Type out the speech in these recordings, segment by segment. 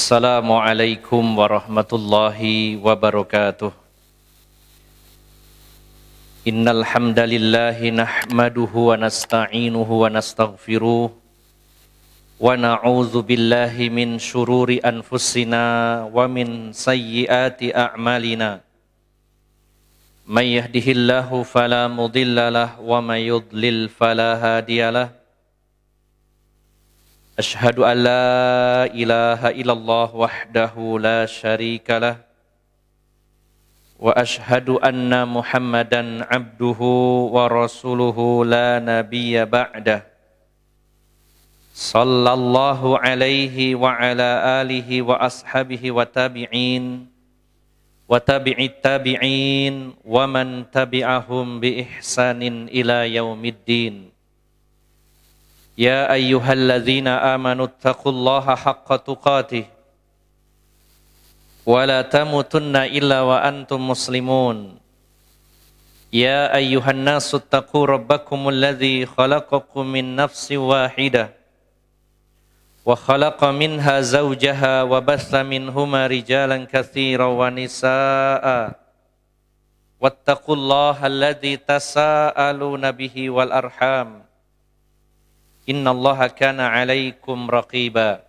Assalamualaikum warahmatullahi wabarakatuh. Innal hamdalillahi nahmaduhu wa nasta'inuhu wa nastaghfiruh wa na'udzu billahi min syururi anfusina wa min sayyiati a'malina. May yahdihillahu fala mudhillalah wa may yudlil fala hadiyalah. Ashhadu an la ilaha illallah wahdahu la syarika lah wa ashhadu anna Muhammadan abduhu wa rasuluhu la nabiyya ba'dah. Sallallahu alaihi wa ala alihi wa ashabihi wa tabi'in wa tabi'it tabi'in wa man tabi'ahum bi ihsanin ila yaumiddin. Ya ayyuhalladzina amanu taqullaha haqqa tuqatih wa la tamutunna illa wa antum muslimun. Ya ayyuhan nasu taqu rabbakumul ladzi khalaqakum min nafsin wahidah wa khalaqa minha zawjaha wa batha minhuma rijalan katsiran wa nisaa'a wattaqullaha alladzi tasaaluna bihi wal arham. Innallaha kana 'alaikum raqiba.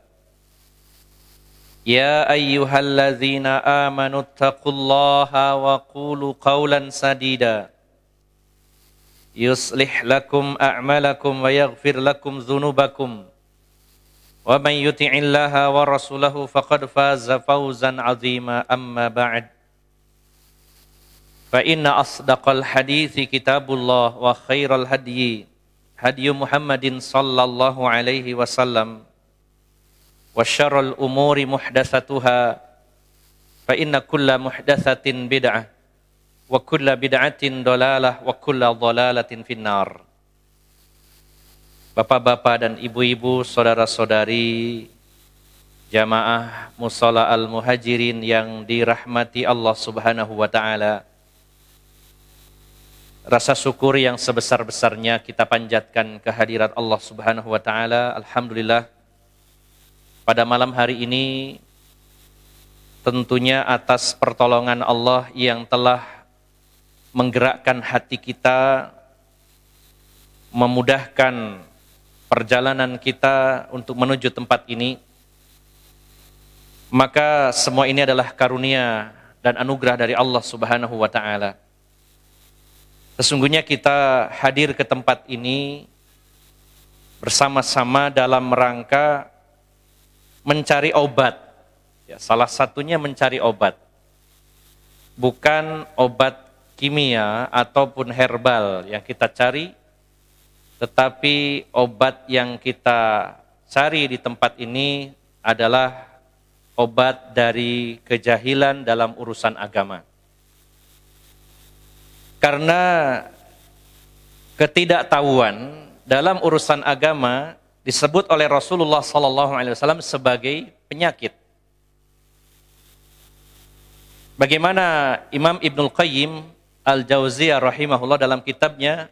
Ya ayyuhalladzina amanu taqullaha wa qulu qawlan sadida. Yuslih lakum a'malakum wa yaghfir lakum dzunubakum. Wa man yuti'illaha wa rasulahu faqad faza fawzan 'azima, amma ba'd. Fa inna asdaqal hadithi kitabullah wa khairal hadyi hadiyu Muhammadin sallallahu alaihi wasallam wa syarrul umuri muhdatsatuha fa inna kulla muhdatsatin bid'ah wa kulla bid'atin dhalalah wa kulla dhalalatin finnar. Bapak-bapak dan ibu-ibu, saudara-saudari jamaah Mushola Al-Muhajirin yang dirahmati Allah Subhanahu wa taala. Rasa syukur yang sebesar-besarnya kita panjatkan kehadirat Allah Subhanahu wa taala. Alhamdulillah, pada malam hari ini tentunya atas pertolongan Allah yang telah menggerakkan hati kita, memudahkan perjalanan kita untuk menuju tempat ini. Maka semua ini adalah karunia dan anugerah dari Allah Subhanahu wa taala. Sesungguhnya kita hadir ke tempat ini bersama-sama dalam rangka mencari obat. Ya, salah satunya mencari obat. Bukan obat kimia ataupun herbal yang kita cari, tetapi obat yang kita cari di tempat ini adalah obat dari kejahilan dalam urusan agama. Karena ketidaktahuan dalam urusan agama disebut oleh Rasulullah SAW sebagai penyakit. Bagaimana Imam Ibnul Qayyim Al-Jauziyah rahimahullah dalam kitabnya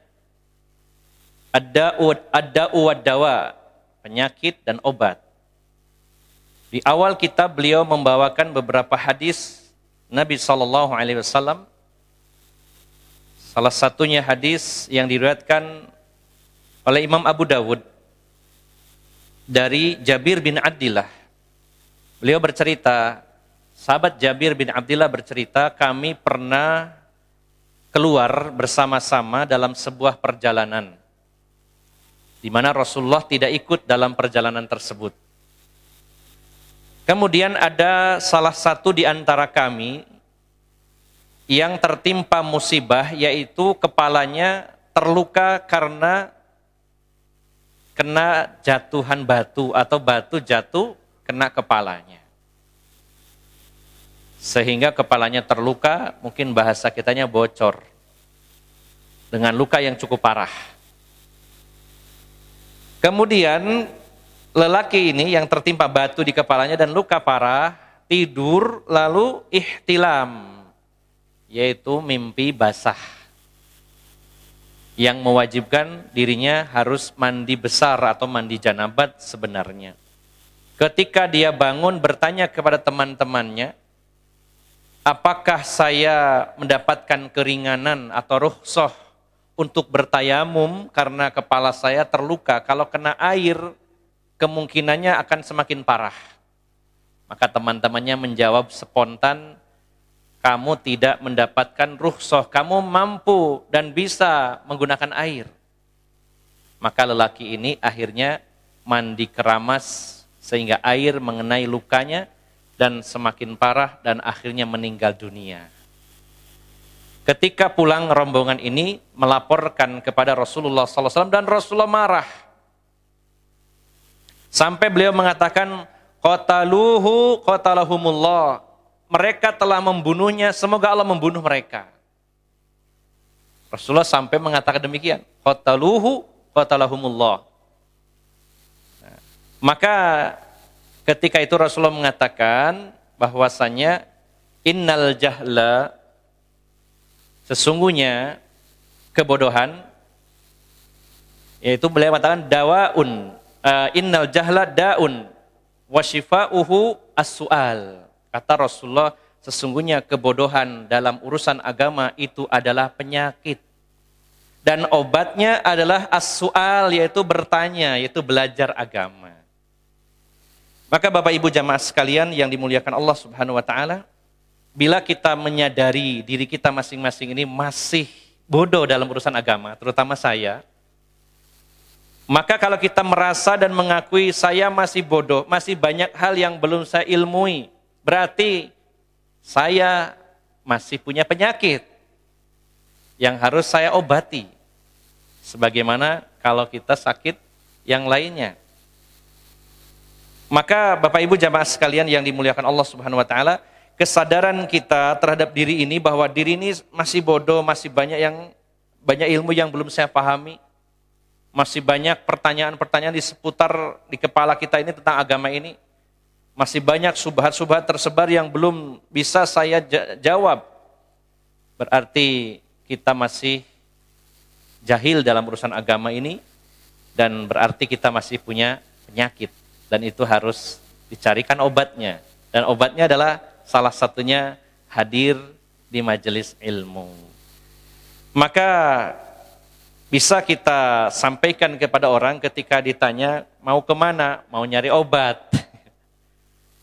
Ad-Da'u wad-Dawa, penyakit dan obat. Di awal kitab beliau membawakan beberapa hadis Nabi SAW. Salah satunya hadis yang diriwayatkan oleh Imam Abu Dawud dari Jabir bin Abdillah. Beliau bercerita, sahabat Jabir bin Abdillah bercerita, kami pernah keluar bersama-sama dalam sebuah perjalanan, di mana Rasulullah tidak ikut dalam perjalanan tersebut. Kemudian ada salah satu di antara kami yang tertimpa musibah, yaitu kepalanya terluka karena kena jatuhan batu atau batu jatuh kena kepalanya. Sehingga kepalanya terluka, mungkin bahasa kitanya bocor, dengan luka yang cukup parah. Kemudian lelaki ini yang tertimpa batu di kepalanya dan luka parah, tidur lalu ihtilam, yaitu mimpi basah, yang mewajibkan dirinya harus mandi besar atau mandi janabat sebenarnya. ketika dia bangun bertanya kepada teman-temannya, apakah saya mendapatkan keringanan atau rukhsah untuk bertayamum karena kepala saya terluka? Kalau kena air, kemungkinannya akan semakin parah. Maka teman-temannya menjawab spontan, kamu tidak mendapatkan rukhsah, kamu mampu dan bisa menggunakan air. Maka lelaki ini akhirnya mandi keramas sehingga air mengenai lukanya dan semakin parah dan akhirnya meninggal dunia. Ketika pulang rombongan ini melaporkan kepada Rasulullah SAW dan Rasulullah marah. Sampai beliau mengatakan, qataluhu qatalahumullah. Mereka telah membunuhnya, semoga Allah membunuh mereka. Rasulullah sampai mengatakan demikian. Qataluhu qatalahumullah. Nah, maka ketika itu Rasulullah mengatakan bahwasanya innal jahla, sesungguhnya kebodohan, yaitu beliau mengatakan dawaun, innal jahla daun wa shifa'uhu as-su'al. Kata Rasulullah, sesungguhnya kebodohan dalam urusan agama itu adalah penyakit. Dan obatnya adalah as-su'al, yaitu bertanya, yaitu belajar agama. Maka Bapak Ibu jamaah sekalian yang dimuliakan Allah Subhanahu wa taala, bila kita menyadari diri kita masing-masing ini masih bodoh dalam urusan agama, terutama saya, maka kalau kita merasa dan mengakui saya masih bodoh, masih banyak hal yang belum saya ilmui, berarti saya masih punya penyakit yang harus saya obati. Sebagaimana kalau kita sakit yang lainnya. Maka Bapak Ibu jamaah sekalian yang dimuliakan Allah Subhanahu wa taala, kesadaran kita terhadap diri ini bahwa diri ini masih bodoh, masih banyak ilmu yang belum saya pahami. Masih banyak pertanyaan-pertanyaan di seputar di kepala kita ini tentang agama ini. Masih banyak subhat-subhat tersebar yang belum bisa saya jawab. Berarti kita masih jahil dalam urusan agama ini, dan berarti kita masih punya penyakit. Dan itu harus dicarikan obatnya. Dan obatnya adalah salah satunya hadir di majelis ilmu. Maka bisa kita sampaikan kepada orang ketika ditanya, mau kemana? Mau nyari obat.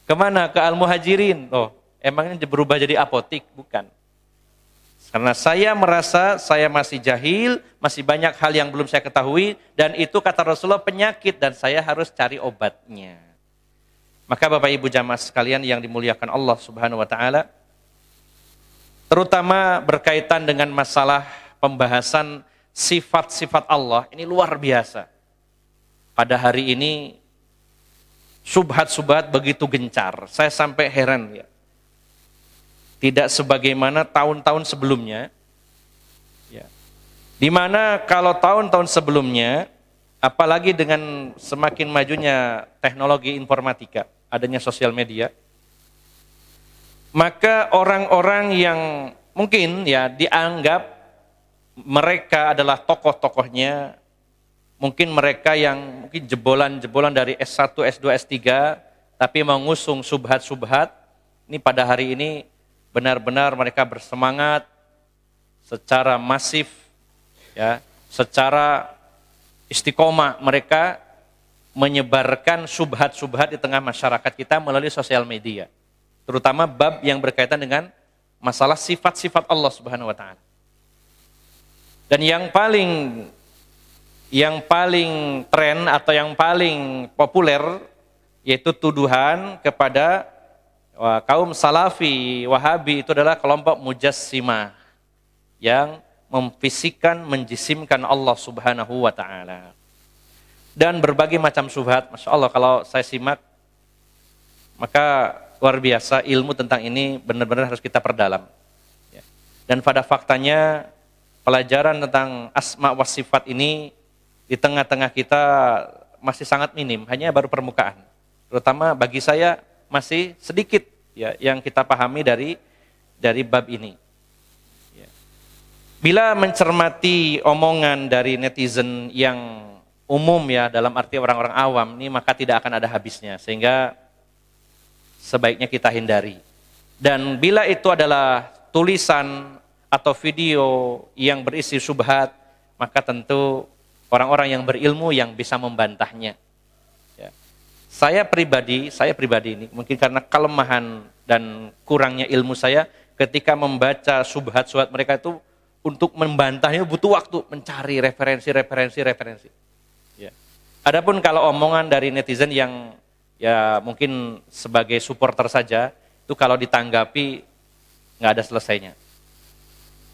Kemana? Ke Al-Muhajirin. Oh, emangnya berubah jadi apotik? Bukan. Karena saya merasa saya masih jahil, masih banyak hal yang belum saya ketahui, dan itu kata Rasulullah penyakit, dan saya harus cari obatnya. Maka Bapak Ibu jamaah sekalian yang dimuliakan Allah Subhanahu wa taala, terutama berkaitan dengan masalah pembahasan sifat-sifat Allah, ini luar biasa. Pada hari ini subhat-subhat begitu gencar. Saya sampai heran ya. Tidak sebagaimana tahun-tahun sebelumnya. Ya. Di mana kalau tahun-tahun sebelumnya, apalagi dengan semakin majunya teknologi informatika, adanya sosial media, maka orang-orang yang mungkin ya dianggap mereka adalah tokoh-tokohnya, mungkin mereka yang mungkin jebolan-jebolan dari S1, S2, S3, tapi mengusung subhat-subhat, ini pada hari ini benar-benar mereka bersemangat secara masif, ya, secara istiqomah mereka menyebarkan subhat-subhat di tengah masyarakat kita melalui sosial media. Terutama bab yang berkaitan dengan masalah sifat-sifat Allah Subhanahu wa taala. Dan yang paling tren atau yang paling populer yaitu tuduhan kepada kaum Salafi, Wahabi, itu adalah kelompok Mujassimah yang memfisikkan, menjisimkan Allah Subhanahu wa taala. Dan berbagai macam syubhat, Masya Allah kalau saya simak, maka luar biasa ilmu tentang ini benar-benar harus kita perdalam. Dan pada faktanya pelajaran tentang asma wa sifat ini di tengah-tengah kita masih sangat minim, hanya baru permukaan. Terutama bagi saya masih sedikit ya yang kita pahami dari bab ini. Ya. Bila mencermati omongan dari netizen yang umum ya, dalam arti orang-orang awam ini, maka tidak akan ada habisnya, sehingga sebaiknya kita hindari. Dan bila itu adalah tulisan atau video yang berisi syubhat, maka tentu orang-orang yang berilmu yang bisa membantahnya. Ya. Saya pribadi ini mungkin karena kelemahan dan kurangnya ilmu saya, ketika membaca syubhat-syubhat mereka itu, untuk membantahnya butuh waktu, mencari referensi. Ya. Adapun kalau omongan dari netizen yang ya mungkin sebagai supporter saja, itu kalau ditanggapi nggak ada selesainya.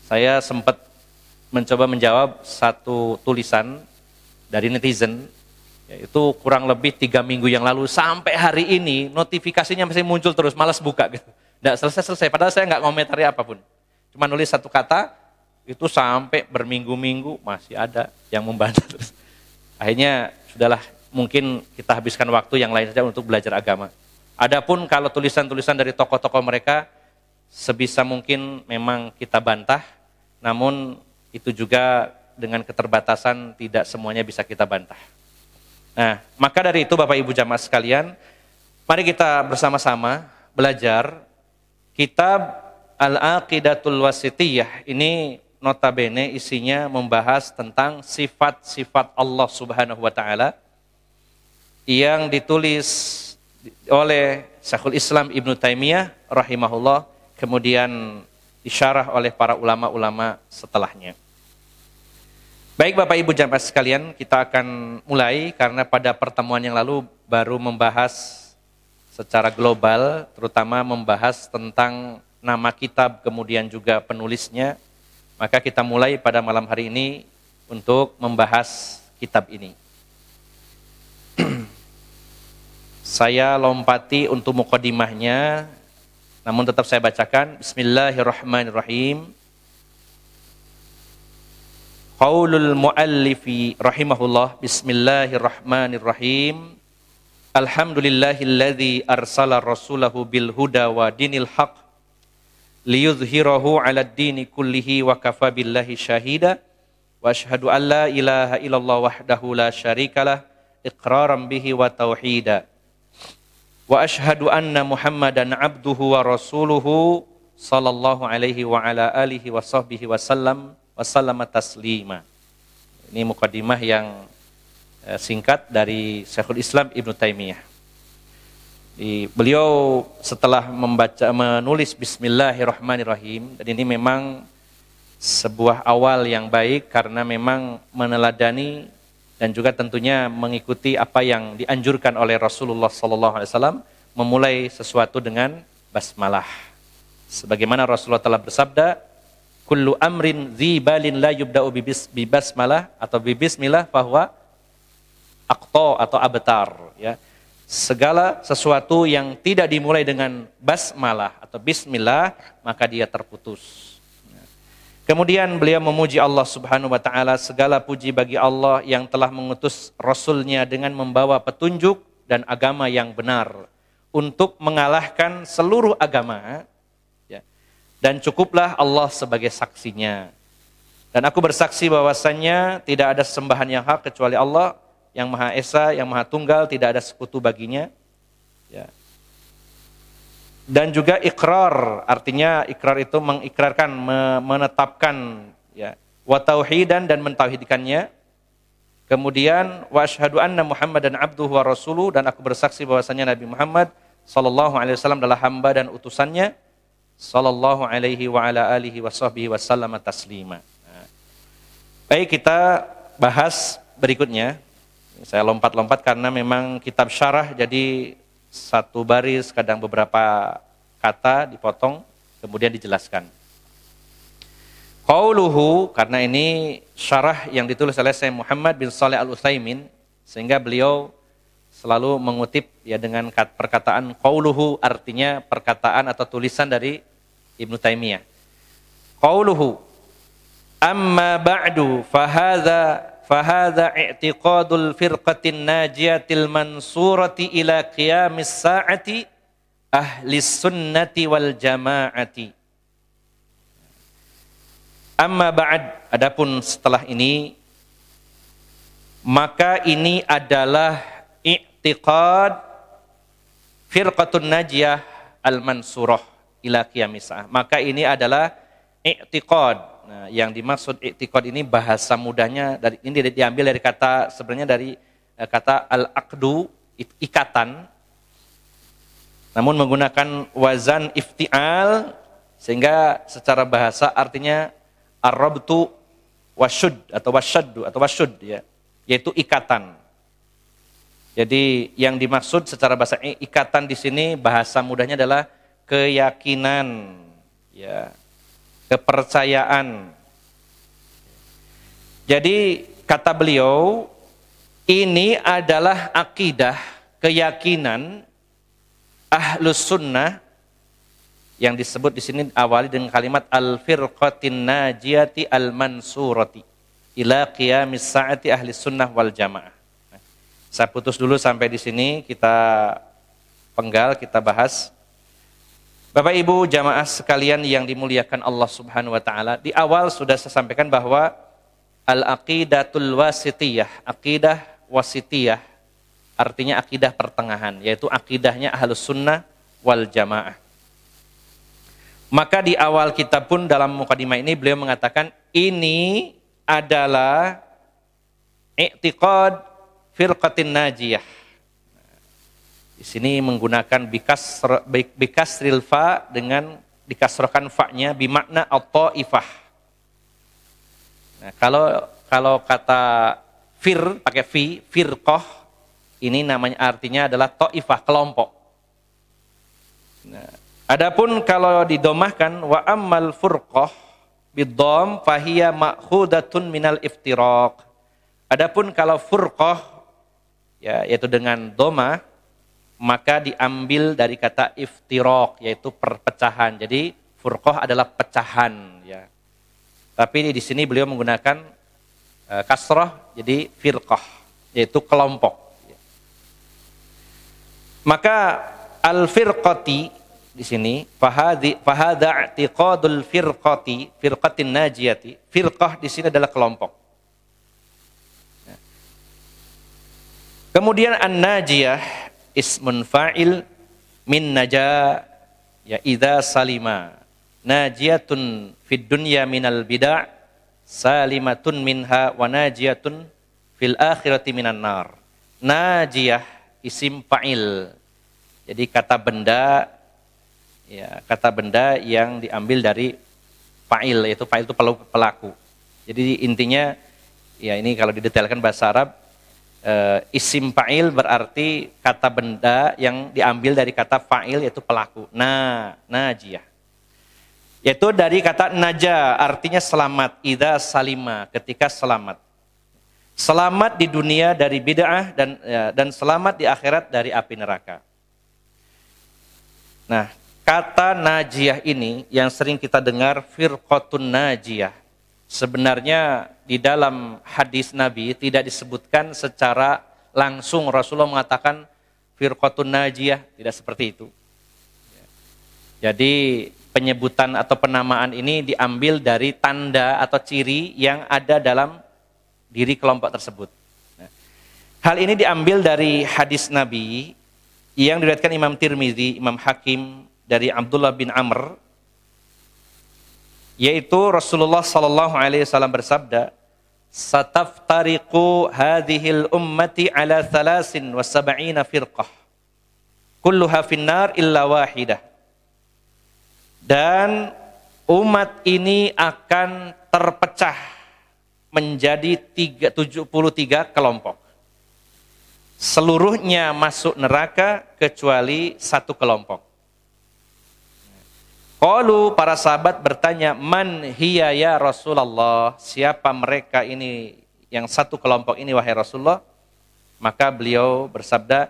Saya sempat mencoba menjawab satu tulisan dari netizen, yaitu kurang lebih 3 minggu yang lalu, sampai hari ini notifikasinya masih muncul terus, malas buka gitu. Nggak selesai, padahal saya nggak komentari apapun. Cuma nulis satu kata, itu sampai berminggu-minggu masih ada yang membantah terus. Akhirnya sudahlah, mungkin kita habiskan waktu yang lain saja untuk belajar agama. Adapun kalau tulisan-tulisan dari tokoh-tokoh mereka, sebisa mungkin memang kita bantah, namun itu juga dengan keterbatasan, tidak semuanya bisa kita bantah. Nah, maka dari itu Bapak Ibu jamaah sekalian, mari kita bersama-sama belajar kitab Al-Aqidatul Wasithiyah. Ini notabene isinya membahas tentang sifat-sifat Allah Subhanahu wa taala yang ditulis oleh Syekhul Islam Ibnu Taimiyah rahimahullah, kemudian disyarah oleh para ulama-ulama setelahnya. Baik Bapak Ibu jamaah sekalian, kita akan mulai karena pada pertemuan yang lalu baru membahas secara global, terutama membahas tentang nama kitab kemudian juga penulisnya. Maka kita mulai pada malam hari ini untuk membahas kitab ini. Saya lompati untuk mukadimahnya, namun tetap saya bacakan. Bismillahirrahmanirrahim. Qaulul muallifi rahimahullah. Bismillahirrahmanirrahim. Alhamdulillahilladzi arsala rasulahu bil huda wa dinil haq liyudhhirahu 'alad dini kullihi wa kafa billahi syahida wa asyhadu an la ilaha illallah wahdahu la syarikalah iqraran bihi wa tauhida wa asyhadu anna Muhammadan abduhu wa rasuluhu sallallahu alaihi wa ala alihi wa sahbihi wa sallama taslima. Ini mukadimah yang singkat dari Syekhul Islam Ibnu Taimiyah. Beliau setelah menulis Bismillahirrahmanirrahim, dan ini memang sebuah awal yang baik karena memang meneladani dan juga tentunya mengikuti apa yang dianjurkan oleh Rasulullah SAW, memulai sesuatu dengan basmalah. Sebagaimana Rasulullah telah bersabda, kullu amrin dzibalin la yubda'u bi basmalah atau bi bismillah fahuwa aqta atau abtar, ya. Segala sesuatu yang tidak dimulai dengan basmalah atau bismillah, maka dia terputus. Kemudian beliau memuji Allah Subhanahu wa taala, segala puji bagi Allah yang telah mengutus Rasulnya dengan membawa petunjuk dan agama yang benar untuk mengalahkan seluruh agama, ya. Dan cukuplah Allah sebagai saksinya. Dan aku bersaksi bahwasannya tidak ada sembahan yang hak kecuali Allah, yang Maha Esa, yang Maha Tunggal, tidak ada sekutu baginya. Ya. Dan juga ikrar, artinya ikrar itu mengikrarkan, menetapkan, ya, wa tauhidan, dan mentauhidkannya. Kemudian wa asyhadu anna Muhammadan abduhu wa rasuluh, dan aku bersaksi bahwasanya Nabi Muhammad sallallahu alaihi wasallam adalah hamba dan utusannya, sallallahu alaihi wa ala alihi wa sahbihi wa sallama taslima. Nah. Baik, kita bahas berikutnya. Saya lompat-lompat karena memang kitab syarah, jadi satu baris, kadang beberapa kata dipotong, kemudian dijelaskan. Qauluhu, karena ini syarah yang ditulis oleh Syekh Muhammad bin Shalih Al-Utsaimin, sehingga beliau selalu mengutip ya dengan perkataan qauluhu, artinya perkataan atau tulisan dari Ibnu Taimiyah. Qauluhu, amma ba'du fahadha i'tiqadul firqatin najiyatil mansurati ila qiyamis sa'ati ahlis sunnati wal jama'ati. Amma ba'd, adapun setelah ini, maka ini adalah i'tiqad firqatun najiyah al-mansurah ila qiyamis sa'ah. Maka ini adalah i'tiqad. Nah, yang dimaksud i'tiqad ini bahasa mudahnya dari ini diambil dari kata sebenarnya dari kata al-aqdu, ikatan. Namun menggunakan wazan iftial sehingga secara bahasa artinya ar-rabtu wasyud atau wasyaddu atau wasyud ya, yaitu ikatan. Jadi yang dimaksud secara bahasa ikatan di sini bahasa mudahnya adalah keyakinan ya, kepercayaan. Jadi kata beliau ini adalah akidah, keyakinan Ahlus Sunnah yang disebut di sini awali dengan kalimat al-firqatin najiyati al-mansurati ila qiyamis sa'ati ahli sunnah wal jamaah. Saya putus dulu sampai di sini, kita penggal, kita bahas. Bapak Ibu jamaah sekalian yang dimuliakan Allah Subhanahu wa taala, di awal sudah saya sampaikan bahwa al-aqidatul wasitiyah, akidah wasitiyah artinya akidah pertengahan, yaitu akidahnya Ahlus Sunnah wal Jamaah. Maka di awal kitab pun dalam mukadimah ini beliau mengatakan ini adalah i'tiqad firqatin najiyah. Di sini menggunakan bikasril fa dengan dikasrohkan fa-nya bimakna at-taifah. Nah, kalau kata pakai firqah ini namanya artinya adalah taifah, kelompok. Nah, adapun kalau didomahkan wa ammal furqah bidham fahiya ma'khudatun minal iftiraq. Adapun kalau furqah ya, yaitu dengan dhamma, maka diambil dari kata iftiraq, yaitu perpecahan. Jadi furqah adalah pecahan ya. Tapi di sini beliau menggunakan kasrah, jadi firqah, yaitu kelompok. Maka al-firqati di sini fahadha i'tiqadul firqatin najiyati. Firqah di sini adalah kelompok. Kemudian an-najiyah ismun fa'il min naja ya idza salima. Najiyatun fid dunya minal bid'ah salimatun minha wa najiyatun fil akhirati minan nar. Najiyah isim fa'il. Jadi kata benda ya, kata benda yang diambil dari fa'il, yaitu fa'il itu pelaku. Jadi intinya ya, ini kalau didetailkan bahasa Arab isim fa'il berarti kata benda yang diambil dari kata fa'il, yaitu pelaku. Najiyah. Yaitu dari kata naja, artinya selamat, idza salima, ketika selamat. Selamat di dunia dari bid'ah dan selamat di akhirat dari api neraka. Nah, kata najiyah ini yang sering kita dengar firqatun najiyah. Sebenarnya di dalam hadis Nabi tidak disebutkan secara langsung Rasulullah mengatakan firqatun najiyah, tidak seperti itu. Jadi penyebutan atau penamaan ini diambil dari tanda atau ciri yang ada dalam diri kelompok tersebut. Nah, hal ini diambil dari hadis Nabi yang diriwayatkan Imam Tirmizi, Imam Hakim dari Abdullah bin Amr, yaitu Rasulullah sallallahu alaihi wasallam bersabda, "Sataftariqu hadhil ummati ala 73 firqah. Kulluha finnar illa wahidah." Dan umat ini akan terpecah menjadi 73 kelompok. Seluruhnya masuk neraka kecuali satu kelompok. Qalu, para sahabat bertanya, man hiya ya Rasulullah? Siapa mereka ini yang satu kelompok ini wahai Rasulullah? Maka beliau bersabda,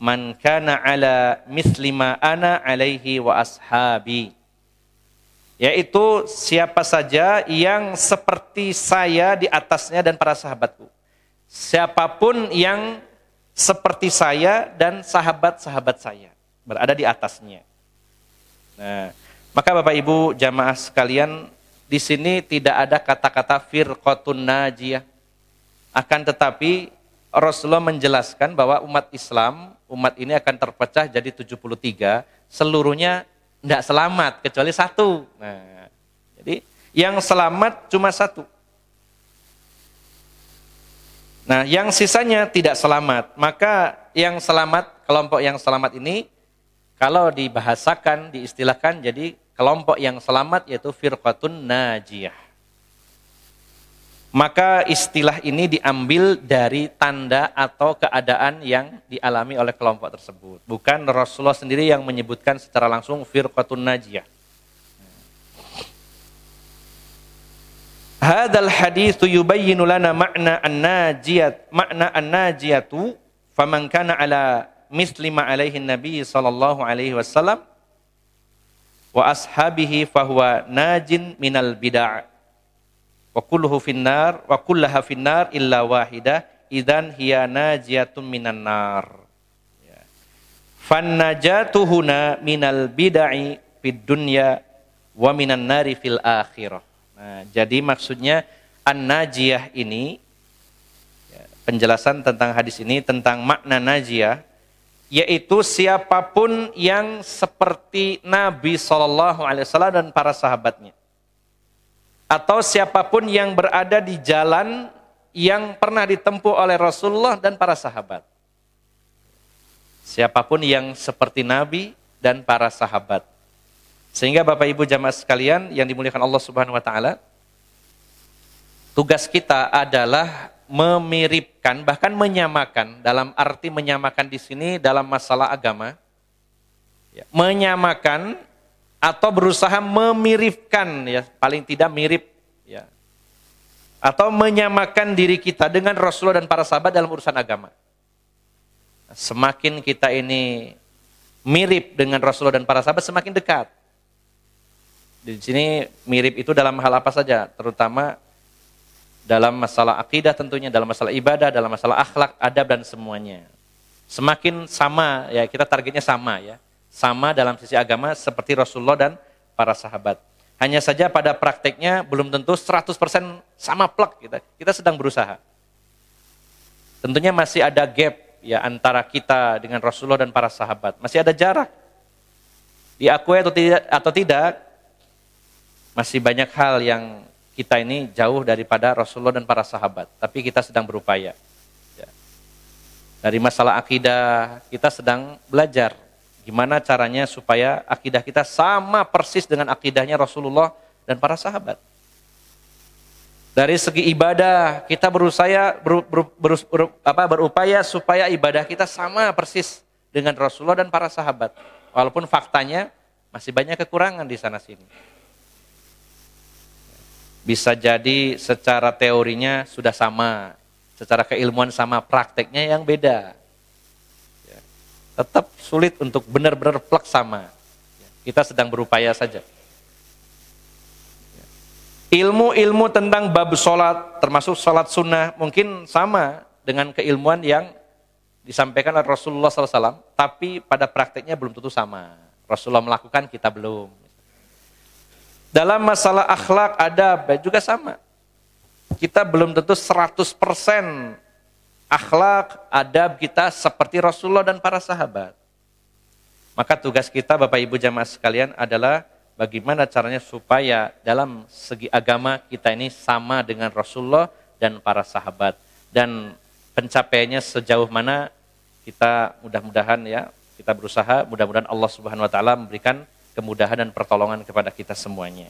man kana ala mislima ana alaihi wa ashabi. Yaitu siapa saja yang seperti saya di atasnya dan para sahabatku. Siapapun yang seperti saya dan sahabat-sahabat saya berada di atasnya. Nah, maka Bapak Ibu jamaah sekalian, di sini tidak ada kata-kata firqatun najiyah Akan tetapi Rasulullah menjelaskan bahwa umat Islam, umat ini akan terpecah jadi 73, seluruhnya tidak selamat kecuali satu. Nah, jadi yang selamat cuma satu. Nah, yang sisanya tidak selamat. Maka yang selamat, kelompok yang selamat ini, kalau dibahasakan, diistilahkan jadi kelompok yang selamat yaitu firqatun najiyah. Maka istilah ini diambil dari tanda atau keadaan yang dialami oleh kelompok tersebut. Bukan Rasulullah sendiri yang menyebutkan secara langsung firqatun najiyah. Hadzal haditsu yubayyinu lana makna an-najiyatu faman kana ala misli ma alaihi nabi sallallahu alaihi wasallam wa ashabihi fahuwa najin minal bid'ah. Wa kulluhu finnar wa kullaha finnar illa wahidah idzan hiya najiyatun minan nar. Fan najatu huna minal bid'i fid dunya wa minan nari fil akhirah. Nah, jadi maksudnya an-najiyah ini, penjelasan tentang hadis ini tentang makna najiyah, yaitu siapapun yang seperti Nabi SAW dan para sahabatnya. Atau siapapun yang berada di jalan yang pernah ditempuh oleh Rasulullah dan para sahabat. Siapapun yang seperti Nabi dan para sahabat. Sehingga Bapak Ibu jamaah sekalian yang dimuliakan Allah Subhanahu wa taala, tugas kita adalah memiripkan, bahkan menyamakan, dalam arti menyamakan di sini dalam masalah agama. Menyamakan atau berusaha memiripkan, ya paling tidak mirip, ya, atau menyamakan diri kita dengan Rasulullah dan para sahabat dalam urusan agama. Semakin kita ini mirip dengan Rasulullah dan para sahabat, semakin dekat. Di sini mirip itu dalam hal apa saja, terutama dalam masalah akidah tentunya, dalam masalah ibadah, dalam masalah akhlak, adab dan semuanya. Semakin sama, ya kita targetnya sama, ya. Sama dalam sisi agama seperti Rasulullah dan para sahabat. Hanya saja pada prakteknya belum tentu 100% sama plek kita. Kita sedang berusaha. Tentunya masih ada gap ya antara kita dengan Rasulullah dan para sahabat. Masih ada jarak. Diakui atau tidak, masih banyak hal yang kita ini jauh daripada Rasulullah dan para sahabat. Tapi kita sedang berupaya. Ya. Dari masalah akidah, kita sedang belajar. Gimana caranya supaya akidah kita sama persis dengan akidahnya Rasulullah dan para sahabat. Dari segi ibadah, kita berupaya supaya ibadah kita sama persis dengan Rasulullah dan para sahabat. Walaupun faktanya masih banyak kekurangan di sana-sini. Bisa jadi secara teorinya sudah sama, secara keilmuan sama, prakteknya yang beda. Tetap sulit untuk benar-benar plek sama. Kita sedang berupaya saja. Ilmu-ilmu tentang bab sholat, termasuk sholat sunnah, mungkin sama dengan keilmuan yang disampaikan oleh Rasulullah SAW, tapi pada prakteknya belum tentu sama. Rasulullah melakukan, kita belum. Dalam masalah akhlak, adab, juga sama. Kita belum tentu 100% akhlak, adab kita seperti Rasulullah dan para sahabat. Maka tugas kita Bapak Ibu jamaah sekalian adalah bagaimana caranya supaya dalam segi agama kita ini sama dengan Rasulullah dan para sahabat. Dan pencapaiannya sejauh mana kita mudah-mudahan ya, kita berusaha, mudah-mudahan Allah Subhanahu wa taala memberikan kemudahan dan pertolongan kepada kita semuanya.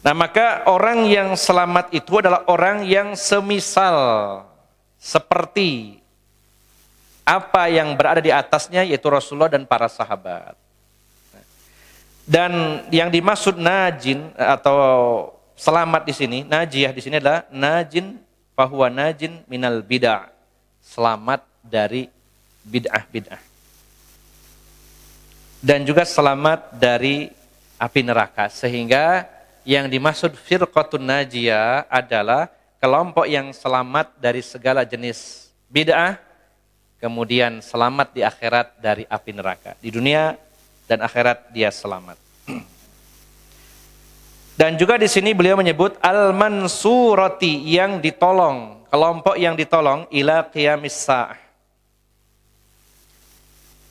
Nah, maka orang yang selamat itu adalah orang yang semisal seperti apa yang berada di atasnya, yaitu Rasulullah dan para sahabat. Dan yang dimaksud najin atau selamat di sini, najiyah di sini adalah najin fahuwa najin minal bid'ah. Selamat dari bid'ah-bid'ah. Dan juga selamat dari api neraka. Sehingga yang dimaksud firqatun najiyah adalah kelompok yang selamat dari segala jenis bid'ah, kemudian selamat di akhirat dari api neraka. Di dunia dan akhirat dia selamat. Dan juga di sini beliau menyebut al-mansurati, yang ditolong. kelompok yang ditolong ila qiyamis sa'ah.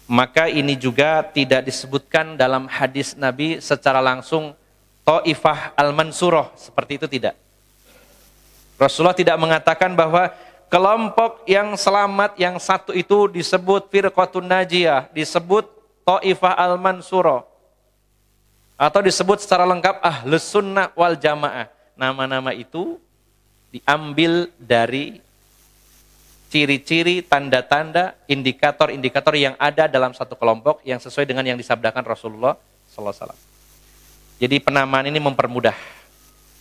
Maka ini juga tidak disebutkan dalam hadis Nabi secara langsung Taifah al-Mansurah, seperti itu tidak. Rasulullah tidak mengatakan bahwa kelompok yang selamat yang satu itu disebut firqatun najiyah, disebut Taifah al-Mansurah, atau disebut secara lengkap Ahlus Sunnah wal Jamaah. Nama-nama itu diambil dari ciri-ciri, tanda-tanda, indikator-indikator yang ada dalam satu kelompok yang sesuai dengan yang disabdakan Rasulullah SAW. Jadi penamaan ini mempermudah.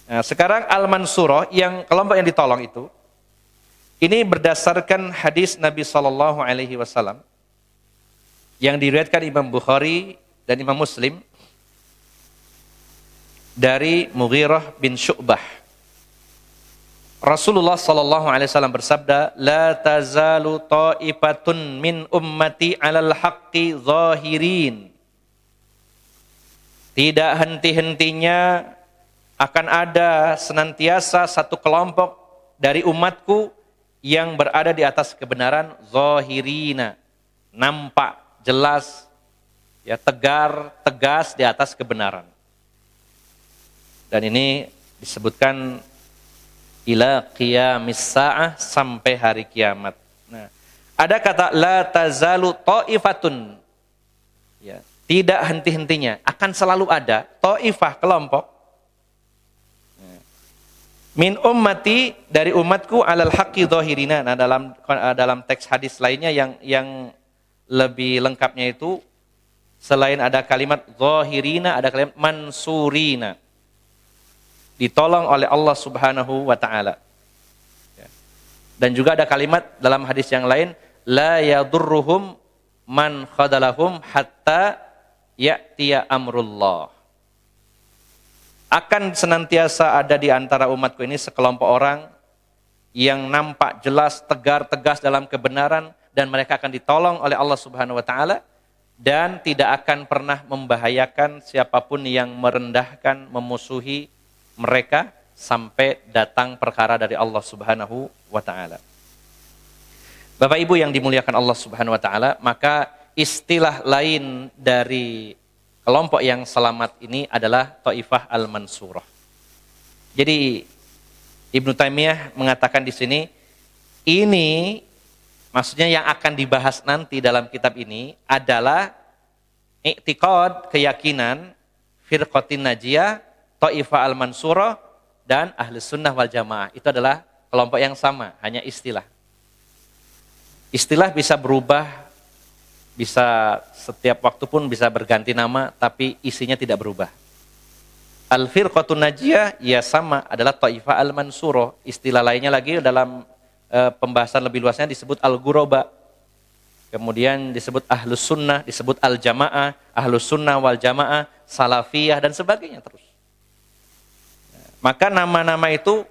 Nah, sekarang Al-Mansurah, yang kelompok yang ditolong itu, ini berdasarkan hadis Nabi SAW yang diriwayatkan Imam Bukhari dan Imam Muslim dari Mughirah bin Syu'bah. Rasulullah SAW bersabda, la tazalu ta'ifatun min ummati 'alal haqqi zahirin. Tidak henti-hentinya akan ada senantiasa satu kelompok dari umatku yang berada di atas kebenaran, zahirina, nampak, jelas, ya, tegar, tegas di atas kebenaran. Dan ini disebutkan ila qiyamis sa'ah, sampai hari kiamat. Nah, ada kata la tazalu ta'ifatun, ya, tidak henti-hentinya, akan selalu ada ta'ifah, kelompok, min ummati, dari umatku, alal haqqi dhahirina. Nah, dalam teks hadis lainnya yang lebih lengkapnya itu, selain ada kalimat dhahirina, ada kalimat mansurina, ditolong oleh Allah Subhanahu wa ta'ala. Dan juga ada kalimat dalam hadis yang lain, la yadurruhum man khadalahum hatta ya'tiya amrullah. Akan senantiasa ada di antara umatku ini sekelompok orang yang nampak jelas, tegar, tegas dalam kebenaran, dan mereka akan ditolong oleh Allah Subhanahu wa ta'ala, dan tidak akan pernah membahayakan siapapun yang merendahkan, memusuhi mereka sampai datang perkara dari Allah Subhanahu wa ta'ala. Bapak Ibu yang dimuliakan Allah Subhanahu wa ta'ala, maka istilah lain dari kelompok yang selamat ini adalah Taifah al-Mansurah. Jadi Ibnu Taimiyah mengatakan di sini, ini maksudnya yang akan dibahas nanti dalam kitab ini adalah i'tiqad, keyakinan firqatin najiyah, Taifah al-Mansurah, dan Ahlus Sunnah wal Jamaah. Itu adalah kelompok yang sama, hanya istilah. Istilah bisa berubah, bisa setiap waktu pun bisa berganti nama, tapi isinya tidak berubah. Al-Firqatun Najiyah, ya sama, adalah Taifah al-Mansurah. Istilah lainnya lagi dalam pembahasan lebih luasnya disebut Al-Ghuraba. Kemudian disebut Ahlus Sunnah, disebut Al-Jamaah, Ahlus Sunnah wal Jamaah, Salafiyah, dan sebagainya terus. Maka nama-nama itu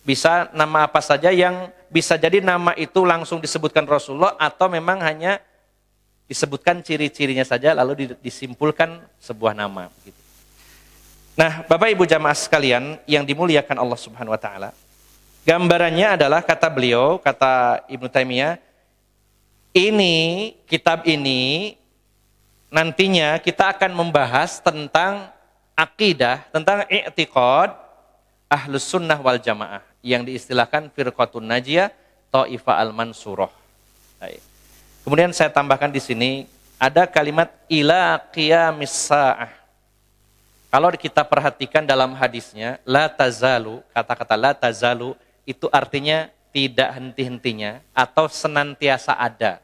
bisa nama apa saja, yang bisa jadi nama itu langsung disebutkan Rasulullah, atau memang hanya disebutkan ciri-cirinya saja lalu disimpulkan sebuah nama. Nah, Bapak Ibu jamaah sekalian yang dimuliakan Allah Subhanahu wa ta'ala, gambarannya adalah, kata beliau, kata Ibnu Taimiyah, ini, kitab ini nantinya kita akan membahas tentang akidah, tentang i'tiqad Ahlus Sunnah wal Jamaah, yang diistilahkan Firqatun Najiyah, Taifah al-Mansurah. Kemudian saya tambahkan di sini ada kalimat ila qiyamis sa'ah. Kalau kita perhatikan dalam hadisnya, la tazalu, kata-kata la tazalu itu artinya tidak henti-hentinya atau senantiasa ada.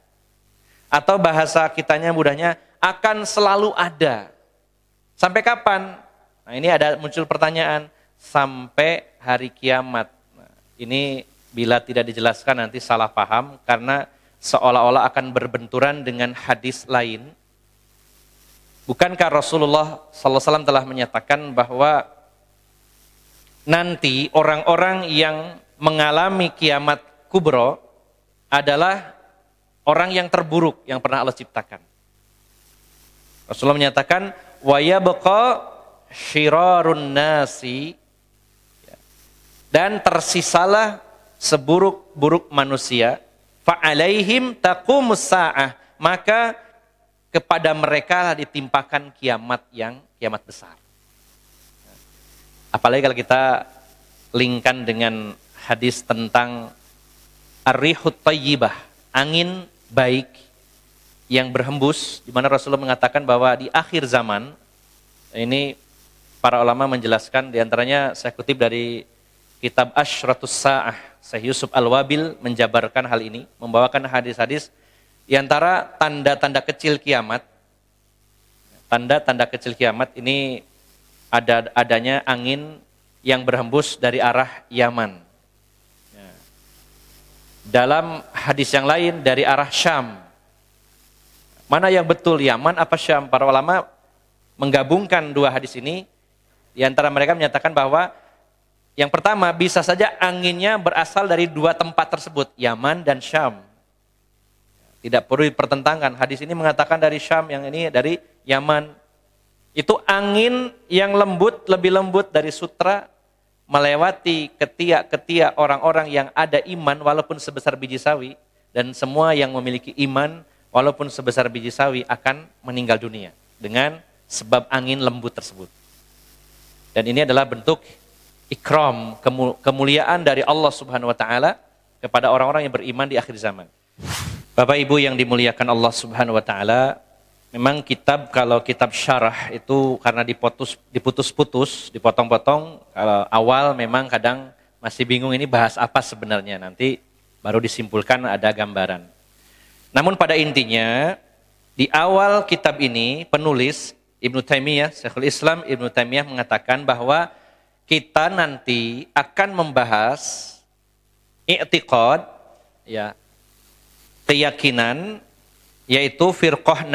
Atau bahasa kitanya mudahnya akan selalu ada. Sampai kapan? Nah, ini ada muncul pertanyaan. Sampai hari kiamat. Nah, ini bila tidak dijelaskan nanti salah paham, karena seolah-olah akan berbenturan dengan hadis lain. Bukankah Rasulullah SAW telah menyatakan bahwa nanti orang-orang yang mengalami kiamat kubro adalah orang yang terburuk yang pernah Allah ciptakan. Rasulullah menyatakan, wa yabqa syirarun nasi, dan tersisalah seburuk-buruk manusia, fa'alaihim taqumus sa'ah, maka kepada mereka ditimpakan kiamat besar. Apalagi kalau kita linkkan dengan hadis tentang ar-rihut thayyibah, angin baik yang berhembus, di mana Rasulullah mengatakan bahwa di akhir zaman, ini para ulama menjelaskan, diantaranya saya kutip dari kitab Asyratus Sa'ah, Syekh Yusuf Al-Wabil menjabarkan hal ini, membawakan hadis-hadis di antara tanda-tanda kecil kiamat. Tanda-tanda kecil kiamat ini adanya angin yang berhembus dari arah Yaman. Dalam hadis yang lain dari arah Syam. Mana yang betul, Yaman apa Syam? Para ulama menggabungkan dua hadis ini. Di antara mereka menyatakan bahwa yang pertama bisa saja anginnya berasal dari dua tempat tersebut, Yaman dan Syam. Tidak perlu dipertentangkan. Hadis ini mengatakan dari Syam, yang ini dari Yaman. Itu angin yang lembut, lebih lembut dari sutra, melewati ketiak-ketiak orang-orang yang ada iman walaupun sebesar biji sawi, dan semua yang memiliki iman walaupun sebesar biji sawi akan meninggal dunia dengan sebab angin lembut tersebut. Dan ini adalah bentuk ikram, kemuliaan dari Allah Subhanahu wa taala kepada orang-orang yang beriman di akhir zaman. Bapak Ibu yang dimuliakan Allah Subhanahu wa taala, memang kalau kitab syarah itu karena diputus-putus, dipotong-potong, kalau awal memang kadang masih bingung ini bahas apa sebenarnya, nanti baru disimpulkan ada gambaran. Namun pada intinya, di awal kitab ini penulis Ibnu Taimiyah, Syekhul Islam Ibnu Taimiyah mengatakan bahwa kita nanti akan membahas i'tiqad, ya, keyakinan, yaitu firqatun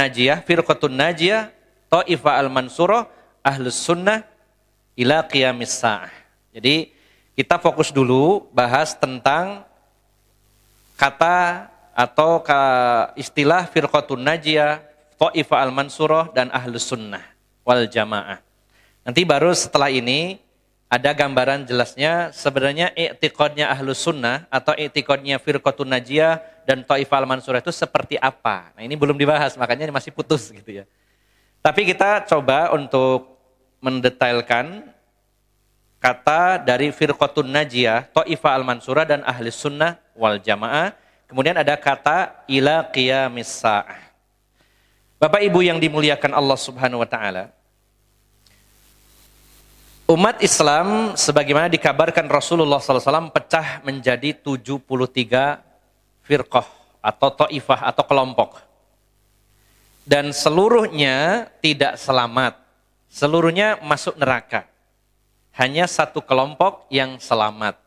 najiyah, Thaifah al-mansurah, ahlus sunnah ila qiyamis sa'ah. Jadi kita fokus dulu bahas tentang kata atau istilah firqatun najiyah, Thaifah al-mansurah dan ahlus sunnah wal jamaah. Nanti baru setelah ini ada gambaran jelasnya sebenarnya i'tiqadnya ahlus sunnah atau i'tiqadnya firqatun najiyah dan Thaifah al-mansurah itu seperti apa. Nah ini belum dibahas, makanya masih putus gitu ya. Tapi kita coba untuk mendetailkan kata dari firqatun najiyah, Thaifah al-mansurah dan ahlus sunnah wal jamaah. Kemudian ada kata ila qiyamis sa'ah. Bapak Ibu yang dimuliakan Allah Subhanahu wa taala, umat Islam sebagaimana dikabarkan Rasulullah SAW pecah menjadi 73 firqah atau ta'ifah atau kelompok. Dan seluruhnya tidak selamat. Seluruhnya masuk neraka. Hanya satu kelompok yang selamat.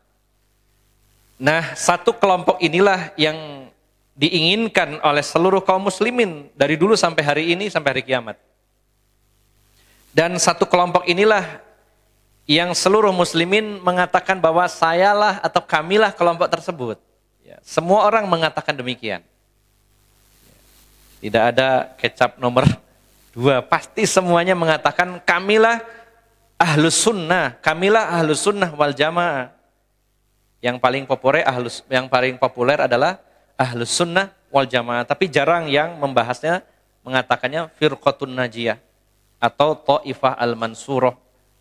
Nah, satu kelompok inilah yang diinginkan oleh seluruh kaum muslimin dari dulu sampai hari ini, sampai hari kiamat. Dan satu kelompok inilah yang seluruh muslimin mengatakan bahwa sayalah atau kamilah kelompok tersebut. Ya, semua orang mengatakan demikian. Tidak ada kecap nomor 2. Pasti semuanya mengatakan kamilah ahlus sunnah, kamilah ahlus sunnah wal jamaah. Yang paling populer adalah ahlus sunnah wal jamaah. Tapi jarang yang membahasnya, mengatakannya firqatun najiyah atau Thaifah al-mansurah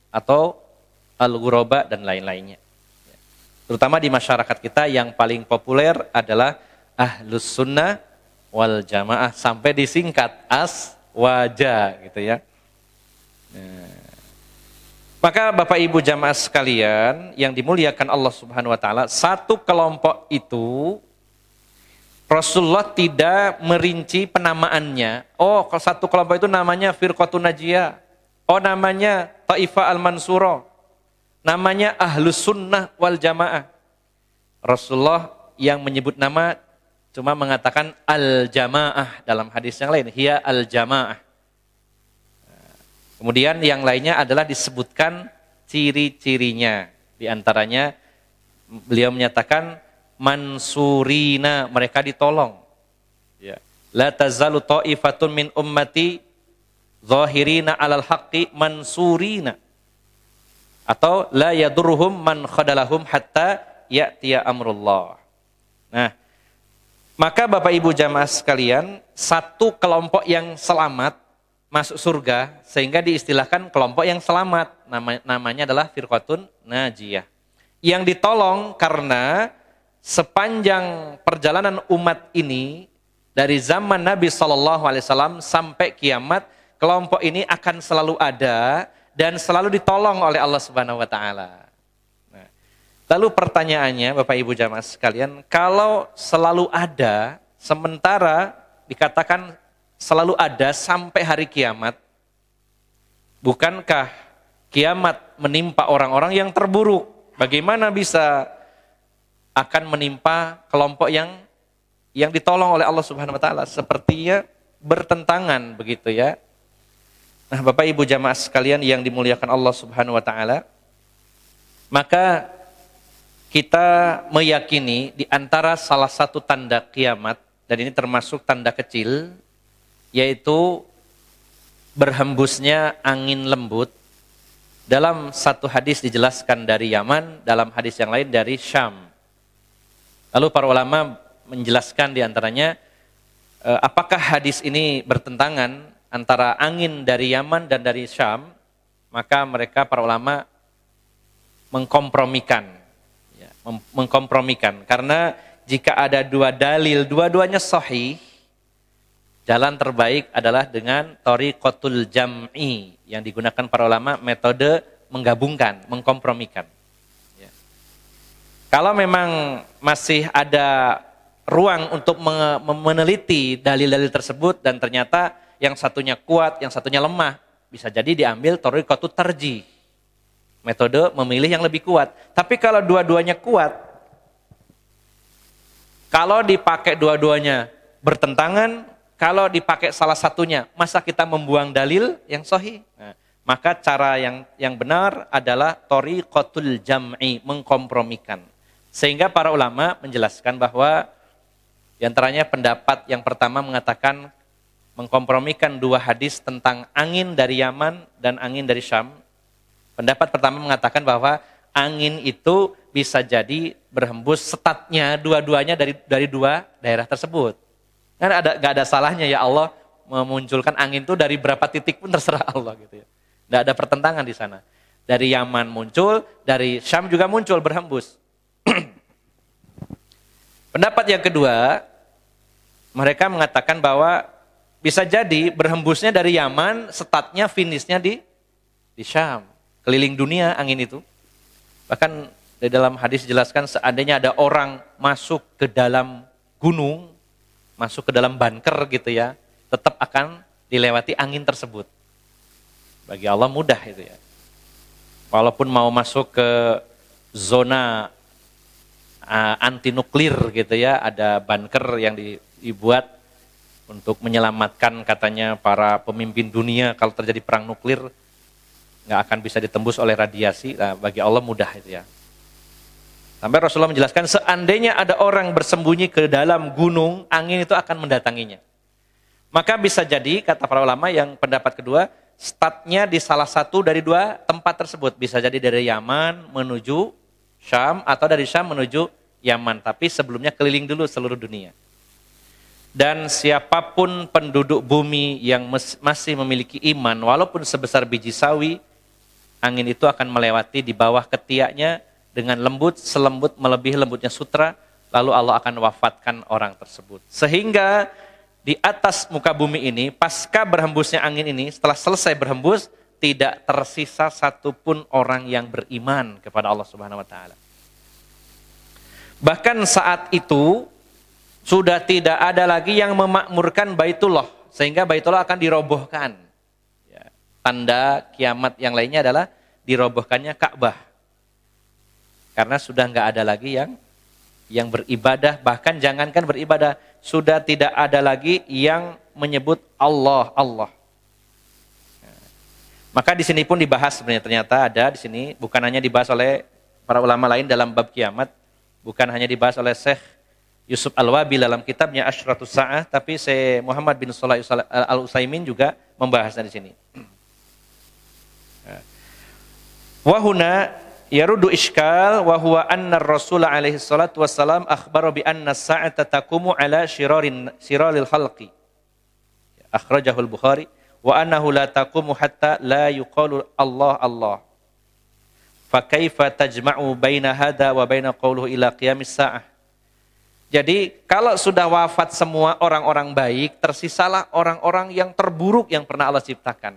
atau al-ghuraba dan lain-lainnya. Terutama di masyarakat kita yang paling populer adalah ahlus sunnah wal jamaah, sampai disingkat aswaja gitu ya. Maka Bapak Ibu jamaah sekalian yang dimuliakan Allah Subhanahu wa taala, satu kelompok itu Rasulullah tidak merinci penamaannya. Oh, kalau satu kelompok itu namanya firqatun najiyah. Oh, namanya Thaifah al-mansurah. Namanya ahlus sunnah wal jamaah. Rasulullah yang menyebut nama cuma mengatakan al-jamaah dalam hadis yang lain. Hiya al-jamaah. Kemudian yang lainnya adalah disebutkan ciri-cirinya. Di antaranya beliau menyatakan mansurina, mereka ditolong. Ya. La tazalu ta'ifatun min ummati zahirina alal haqqi mansurina. Atau la yadurruhum man khadalahum hatta ya'tiya amrullah. Nah, maka Bapak Ibu jamaah sekalian, satu kelompok yang selamat masuk surga, sehingga diistilahkan kelompok yang selamat. Namanya adalah firqatun najiyah. Yang ditolong karena sepanjang perjalanan umat ini, dari zaman Nabi SAW sampai kiamat, kelompok ini akan selalu ada dan selalu ditolong oleh Allah Subhanahu wa taala. Lalu pertanyaannya Bapak Ibu jamaah sekalian, kalau selalu ada, sementara dikatakan selalu ada sampai hari kiamat, bukankah kiamat menimpa orang-orang yang terburuk? Bagaimana bisa akan menimpa kelompok yang ditolong oleh Allah Subhanahu wa taala? Sepertinya bertentangan begitu ya. Nah, Bapak Ibu jamaah sekalian yang dimuliakan Allah Subhanahu wa taala, maka kita meyakini di antara salah satu tanda kiamat, dan ini termasuk tanda kecil, yaitu berhembusnya angin lembut. Dalam satu hadis dijelaskan dari Yaman, dalam hadis yang lain dari Syam. Lalu para ulama menjelaskan di antaranya, apakah hadis ini bertentangan antara angin dari Yaman dan dari Syam? Maka mereka para ulama mengkompromikan. Karena jika ada dua dalil, dua-duanya sahih, jalan terbaik adalah dengan thariqatul jam'i, yang digunakan para ulama, metode menggabungkan, mengkompromikan. Ya. Kalau memang masih ada ruang untuk meneliti dalil-dalil tersebut dan ternyata yang satunya kuat, yang satunya lemah, bisa jadi diambil thariqatut tarjih. Metode memilih yang lebih kuat. Tapi kalau dua-duanya kuat, kalau dipakai dua-duanya bertentangan, kalau dipakai salah satunya, masa kita membuang dalil yang sahih? Nah, maka cara yang benar adalah thariqatul jam'i, mengkompromikan. Sehingga para ulama menjelaskan bahwa di antaranya pendapat yang pertama mengatakan mengkompromikan dua hadis tentang angin dari Yaman dan angin dari Syam. Pendapat pertama mengatakan bahwa angin itu bisa jadi berhembus setatnya dua-duanya dari dua daerah tersebut. Kan nggak ada salahnya ya Allah memunculkan angin itu dari berapa titik pun terserah Allah gitu ya. Nggak ada pertentangan di sana. Dari Yaman muncul, dari Syam juga muncul berhembus. Pendapat yang kedua, mereka mengatakan bahwa bisa jadi berhembusnya dari Yaman, setatnya finishnya di Syam. Keliling dunia angin itu. Bahkan di dalam hadis dijelaskan seandainya ada orang masuk ke dalam gunung, masuk ke dalam bunker gitu ya, tetap akan dilewati angin tersebut. Bagi Allah mudah itu ya. Walaupun mau masuk ke zona anti nuklir gitu ya, ada bunker yang dibuat untuk menyelamatkan katanya para pemimpin dunia kalau terjadi perang nuklir, nggak akan bisa ditembus oleh radiasi. Nah, bagi Allah mudah itu ya. Sampai Rasulullah menjelaskan seandainya ada orang bersembunyi ke dalam gunung, angin itu akan mendatanginya. Maka bisa jadi, kata para ulama yang pendapat kedua, startnya di salah satu dari dua tempat tersebut. Bisa jadi dari Yaman menuju Syam atau dari Syam menuju Yaman. Tapi sebelumnya keliling dulu seluruh dunia. Dan siapapun penduduk bumi yang masih memiliki iman, walaupun sebesar biji sawi, angin itu akan melewati di bawah ketiaknya dengan lembut, selembut melebihi lembutnya sutra, lalu Allah akan wafatkan orang tersebut. Sehingga di atas muka bumi ini, pasca berhembusnya angin ini, setelah selesai berhembus, tidak tersisa satupun orang yang beriman kepada Allah Subhanahu wa taala. Bahkan saat itu sudah tidak ada lagi yang memakmurkan Baitullah, sehingga Baitullah akan dirobohkan. Ya, tanda kiamat yang lainnya adalah dirobohkannya Ka'bah. Karena sudah nggak ada lagi yang beribadah, bahkan jangankan beribadah, sudah tidak ada lagi yang menyebut Allah, Allah. Maka di sini pun dibahas sebenarnya, ternyata ada di sini, bukan hanya dibahas oleh para ulama lain dalam bab kiamat, bukan hanya dibahas oleh Syekh Yusuf Al-Wabil dalam kitabnya Asyratus Sa'ah, tapi Syekh Muhammad bin Shalih Al-Utsaimin juga membahasnya di sini. Wahuna, Yarudu iskal wa huwa anna Rasul alaihi salatu wassalam akhbara bi anna as-sa'ata taqumu ala shiraril khalqi. Akhrajahul Bukhari wa annahu la taqumu hatta la yuqalu Allah Allah. Fa kaifa tajma'u baina hadha wa baina qawluhu ila qiyamis sa'ah. Jadi kalau sudah wafat semua orang-orang baik, tersisalah orang-orang yang terburuk yang pernah Allah ciptakan.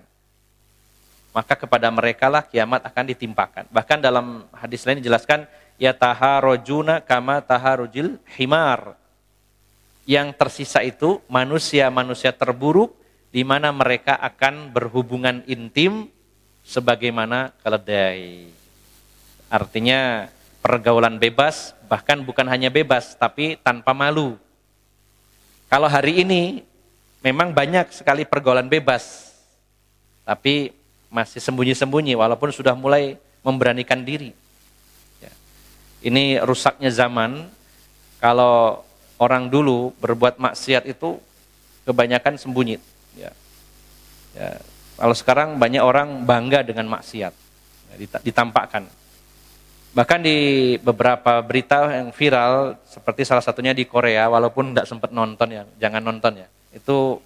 Maka kepada mereka lah kiamat akan ditimpakan. Bahkan dalam hadis lain dijelaskan, ya taharujuna kama taharujil himar. Yang tersisa itu manusia-manusia terburuk di mana mereka akan berhubungan intim sebagaimana keledai. Artinya pergaulan bebas, bahkan bukan hanya bebas tapi tanpa malu. Kalau hari ini memang banyak sekali pergaulan bebas. Tapi masih sembunyi-sembunyi walaupun sudah mulai memberanikan diri. Ya. Ini rusaknya zaman. Kalau orang dulu berbuat maksiat itu kebanyakan sembunyi. Ya. Ya. Kalau sekarang banyak orang bangga dengan maksiat, ya, ditampakkan. Bahkan di beberapa berita yang viral, seperti salah satunya di Korea, walaupun tidak sempat nonton ya, jangan nonton ya. Itu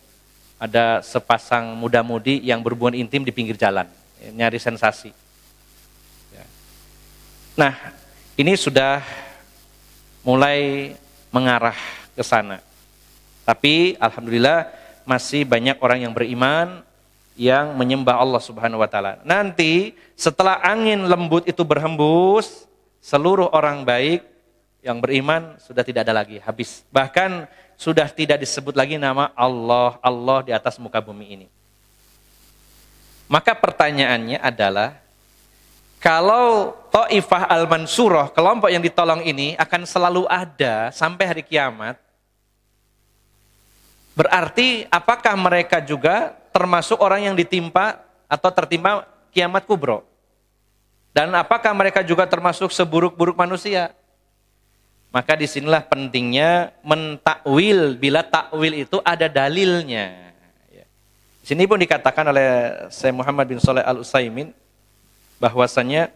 ada sepasang muda-mudi yang berhubungan intim di pinggir jalan, nyari sensasi. Nah, ini sudah mulai mengarah ke sana. Tapi alhamdulillah masih banyak orang yang beriman yang menyembah Allah Subhanahu wa taala. Nanti setelah angin lembut itu berhembus, seluruh orang baik yang beriman sudah tidak ada lagi, habis. Bahkan sudah tidak disebut lagi nama Allah, Allah di atas muka bumi ini. Maka pertanyaannya adalah, kalau Taifah Al-Mansurah, kelompok yang ditolong ini akan selalu ada sampai hari kiamat, berarti apakah mereka juga termasuk orang yang ditimpa atau tertimpa kiamat kubro? Dan apakah mereka juga termasuk seburuk-buruk manusia? Maka disinilah pentingnya mentakwil bila takwil itu ada dalilnya. Di sini pun dikatakan oleh Syekh Muhammad bin Shalih Al-Utsaimin bahwasanya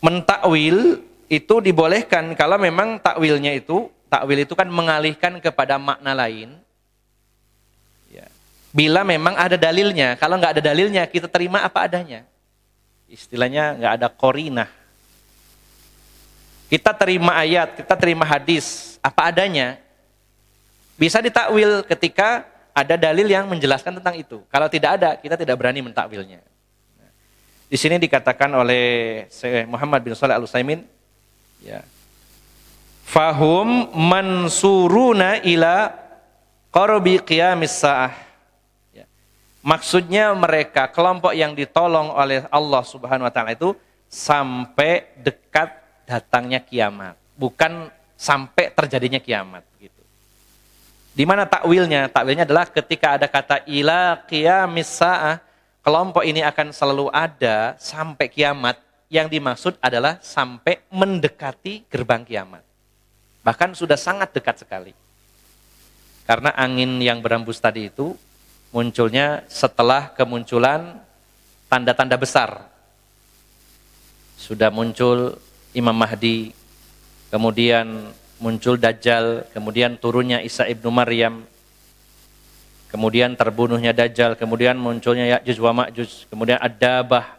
mentakwil itu dibolehkan kalau memang takwil itu kan mengalihkan kepada makna lain. Bila memang ada dalilnya, kalau nggak ada dalilnya kita terima apa adanya. Istilahnya nggak ada qarinah. Kita terima ayat, kita terima hadis, apa adanya. Bisa ditakwil ketika ada dalil yang menjelaskan tentang itu. Kalau tidak ada, kita tidak berani mentakwilnya. Di sini dikatakan oleh Syekh Muhammad bin Shalih Al-Utsaimin, ya, fahum mansuruna ila qarbi qiyamis sa'ah. Ya. Maksudnya mereka, kelompok yang ditolong oleh Allah Subhanahu wa taala itu sampai dekat datangnya kiamat, bukan sampai terjadinya kiamat gitu. Di mana takwilnya? Takwilnya adalah ketika ada kata ila qiyamis sa'ah, kelompok ini akan selalu ada sampai kiamat. Yang dimaksud adalah sampai mendekati gerbang kiamat. Bahkan sudah sangat dekat sekali. Karena angin yang berembus tadi itu munculnya setelah kemunculan tanda-tanda besar. Sudah muncul Imam Mahdi, kemudian muncul Dajjal, kemudian turunnya Isa ibnu Maryam, kemudian terbunuhnya Dajjal, kemudian munculnya Ya'juj wa Ma'juj, kemudian Ad-Dabah,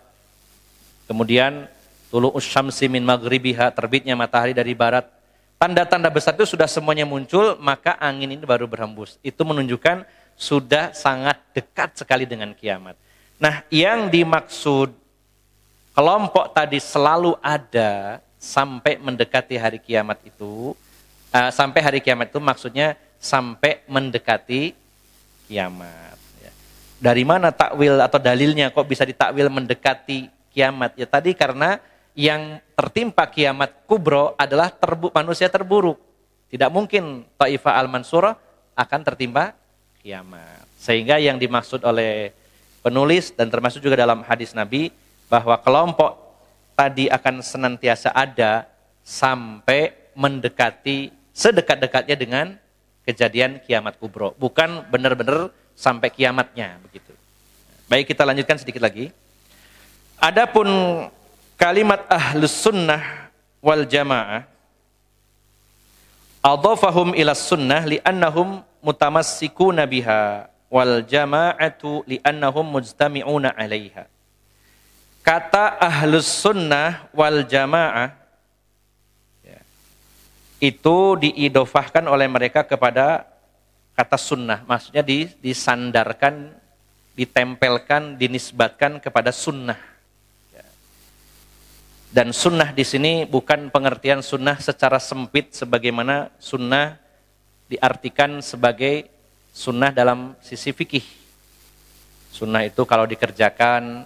kemudian tulu'us syamsi min maghribiha, terbitnya matahari dari barat. Tanda-tanda besar itu sudah semuanya muncul, maka angin ini baru berhembus. Itu menunjukkan sudah sangat dekat sekali dengan kiamat. Nah, yang dimaksud kelompok tadi selalu ada sampai mendekati hari kiamat itu, sampai hari kiamat itu maksudnya sampai mendekati kiamat. Dari mana takwil atau dalilnya kok bisa ditakwil mendekati kiamat? Ya tadi karena yang tertimpa kiamat kubro adalah manusia terburuk. Tidak mungkin Taifah Al-Mansurah akan tertimpa kiamat. Sehingga yang dimaksud oleh penulis dan termasuk juga dalam hadis Nabi, bahwa kelompok tadi akan senantiasa ada sampai mendekati sedekat-dekatnya dengan kejadian kiamat kubro. Bukan benar-benar sampai kiamatnya begitu. Baik, kita lanjutkan sedikit lagi. Adapun kalimat ahlus sunnah wal jamaah adhafahum ila sunnah li'annahum mutamassikuna biha wal jama'atu li'annahum mujtami'una 'alaiha. Kata ahlus sunnah wal jamaah itu diidofahkan oleh mereka kepada kata sunnah. Maksudnya disandarkan, ditempelkan, dinisbatkan kepada sunnah. Dan sunnah di sini bukan pengertian sunnah secara sempit sebagaimana sunnah diartikan sebagai sunnah dalam sisi fikih. Sunnah itu kalau dikerjakan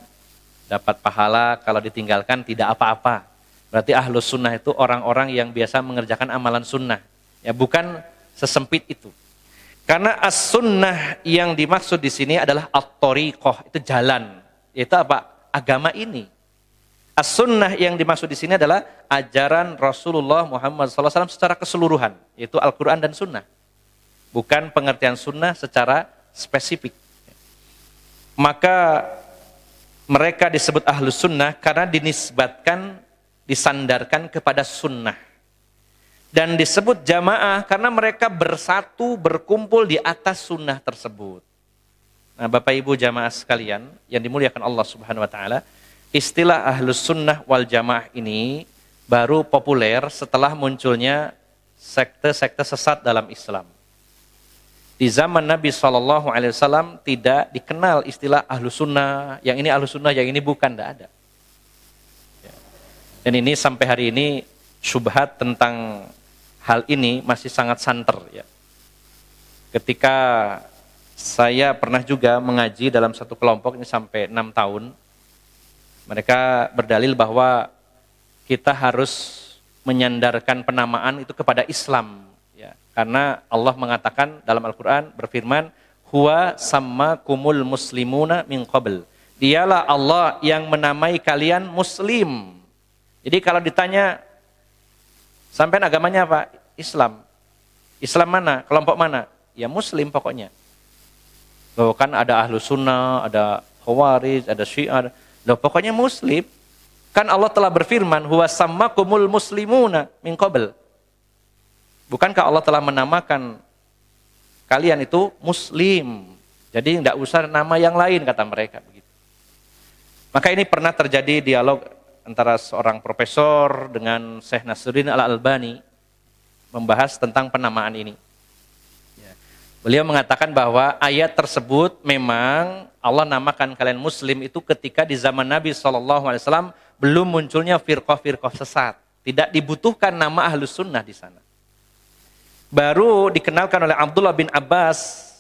dapat pahala, kalau ditinggalkan tidak apa-apa. Berarti ahlus sunnah itu orang-orang yang biasa mengerjakan amalan sunnah. Ya, bukan sesempit itu. Karena as-sunnah yang dimaksud di sini adalah at-thariqah, itu jalan. Itu apa? Agama ini. As-sunnah yang dimaksud di sini adalah ajaran Rasulullah Muhammad SAW secara keseluruhan, yaitu Al-Quran dan Sunnah. Bukan pengertian sunnah secara spesifik. Maka mereka disebut ahlus sunnah karena dinisbatkan, disandarkan kepada sunnah. Dan disebut jamaah karena mereka bersatu, berkumpul di atas sunnah tersebut. Nah, Bapak Ibu jamaah sekalian yang dimuliakan Allah Subhanahu wa taala, istilah ahlus sunnah wal jamaah ini baru populer setelah munculnya sekte-sekte sesat dalam Islam. Di zaman Nabi SAW tidak dikenal istilah ahlus sunnah, yang ini ahlus sunnah, yang ini bukan, tidak ada. Dan ini sampai hari ini syubhat tentang hal ini masih sangat santer. Ya. Ketika saya pernah juga mengaji dalam satu kelompok, ini sampai 6 tahun, mereka berdalil bahwa kita harus menyandarkan penamaan itu kepada Islam. Karena Allah mengatakan dalam Al-Quran berfirman, huwa sammakumul muslimuna min qabl. Dialah Allah yang menamai kalian muslim. Jadi kalau ditanya, sampean agamanya apa? Islam. Islam mana? Kelompok mana? Ya muslim pokoknya. Loh, kan ada ahlu sunnah, ada khawarij, ada syiah. Loh, pokoknya muslim. Kan Allah telah berfirman, huwa sammakumul muslimuna min qabl. Bukankah Allah telah menamakan kalian itu muslim? Jadi tidak usah nama yang lain, kata mereka. Begitu. Maka ini pernah terjadi dialog antara seorang profesor dengan Syekh Nasruddin Al-Albani membahas tentang penamaan ini. Beliau mengatakan bahwa ayat tersebut memang Allah namakan kalian muslim itu ketika di zaman Nabi SAW belum munculnya firqah-firqah sesat. Tidak dibutuhkan nama ahlus sunnah di sana. Baru dikenalkan oleh Abdullah bin Abbas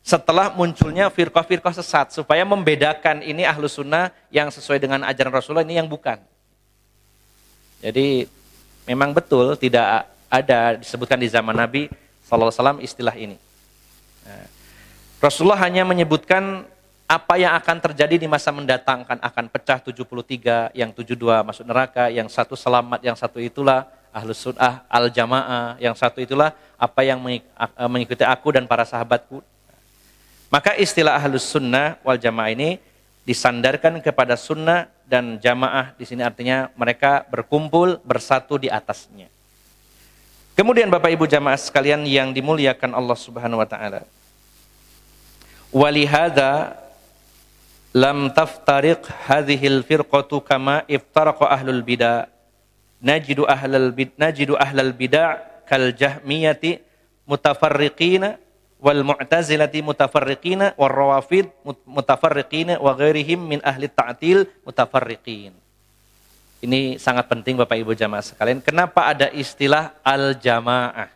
setelah munculnya firqah-firqah sesat, supaya membedakan ini ahlus sunnah yang sesuai dengan ajaran Rasulullah, ini yang bukan. Jadi memang betul tidak ada disebutkan di zaman Nabi SAW istilah ini. Nah, Rasulullah hanya menyebutkan apa yang akan terjadi di masa mendatang, kan akan pecah 73, yang 72 masuk neraka, yang satu selamat, yang satu itulah ahlus sunnah al-jamaah, yang satu itulah apa yang mengikuti aku dan para sahabatku. Maka istilah ahlus sunnah wal jamaah ini disandarkan kepada sunnah, dan jamaah di sini artinya mereka berkumpul bersatu di atasnya. Kemudian Bapak Ibu jamaah sekalian yang dimuliakan Allah Subhanahu wa taala. Walihada lam taftariq hadhil firqatu kama iftaraqa ahlul bidah. Najidu ahlal bid'ah kal jahmiyati mutafarriqina wal mu'tazilati mutafarriqina wal rawafid mutafarriqina wa ghairihim min ahli ta'til mutafarriqin. Ini sangat penting Bapak Ibu jamaah sekalian. Kenapa ada istilah al-jamaah?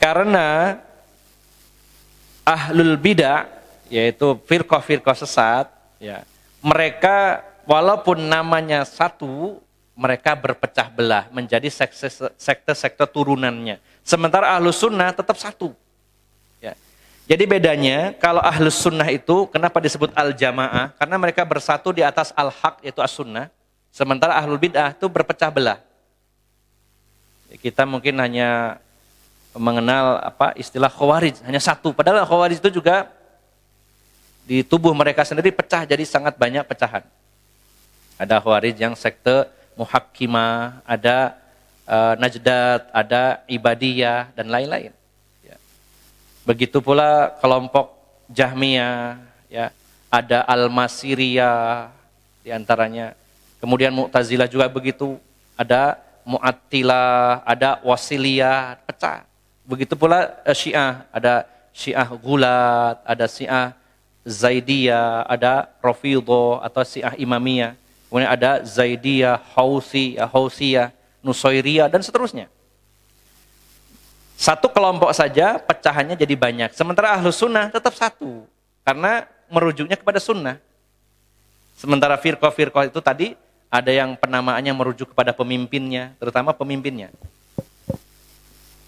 Karena ahlul bid'ah, yaitu firqah-firqah sesat, ya, mereka walaupun namanya satu, mereka berpecah belah menjadi sekte-sekte turunannya. Sementara ahlus sunnah tetap satu. Ya. Jadi bedanya kalau ahlus sunnah itu kenapa disebut al-jamaah? Karena mereka bersatu di atas al-haq, yaitu as-sunnah. Sementara ahlul bid'ah itu berpecah belah. Kita mungkin hanya mengenal istilah khawarij, hanya satu. Padahal khawarij itu juga di tubuh mereka sendiri pecah jadi sangat banyak pecahan. Ada Khawarij yang sekte Muhakkimah, ada Najdat, ada Ibadiyah, dan lain-lain. Ya. Begitu pula kelompok Jahmiyah, ya. Ada Al-Masiriyah diantaranya. Kemudian Mu'tazilah juga begitu. Ada Mu'attilah, ada Wasiliyah, pecah. Begitu pula Syiah, ada Syiah Gulat, ada Syiah Zaidiyah, ada Rafidhah atau Syiah Imamiyah. Kemudian ada Zaidiyah, Hausiyah, Nusairiyah, dan seterusnya. Satu kelompok saja pecahannya jadi banyak. Sementara Ahlus Sunnah tetap satu. Karena merujuknya kepada sunnah. Sementara firqah-firqah itu tadi ada yang penamaannya merujuk kepada pemimpinnya, terutama pemimpinnya.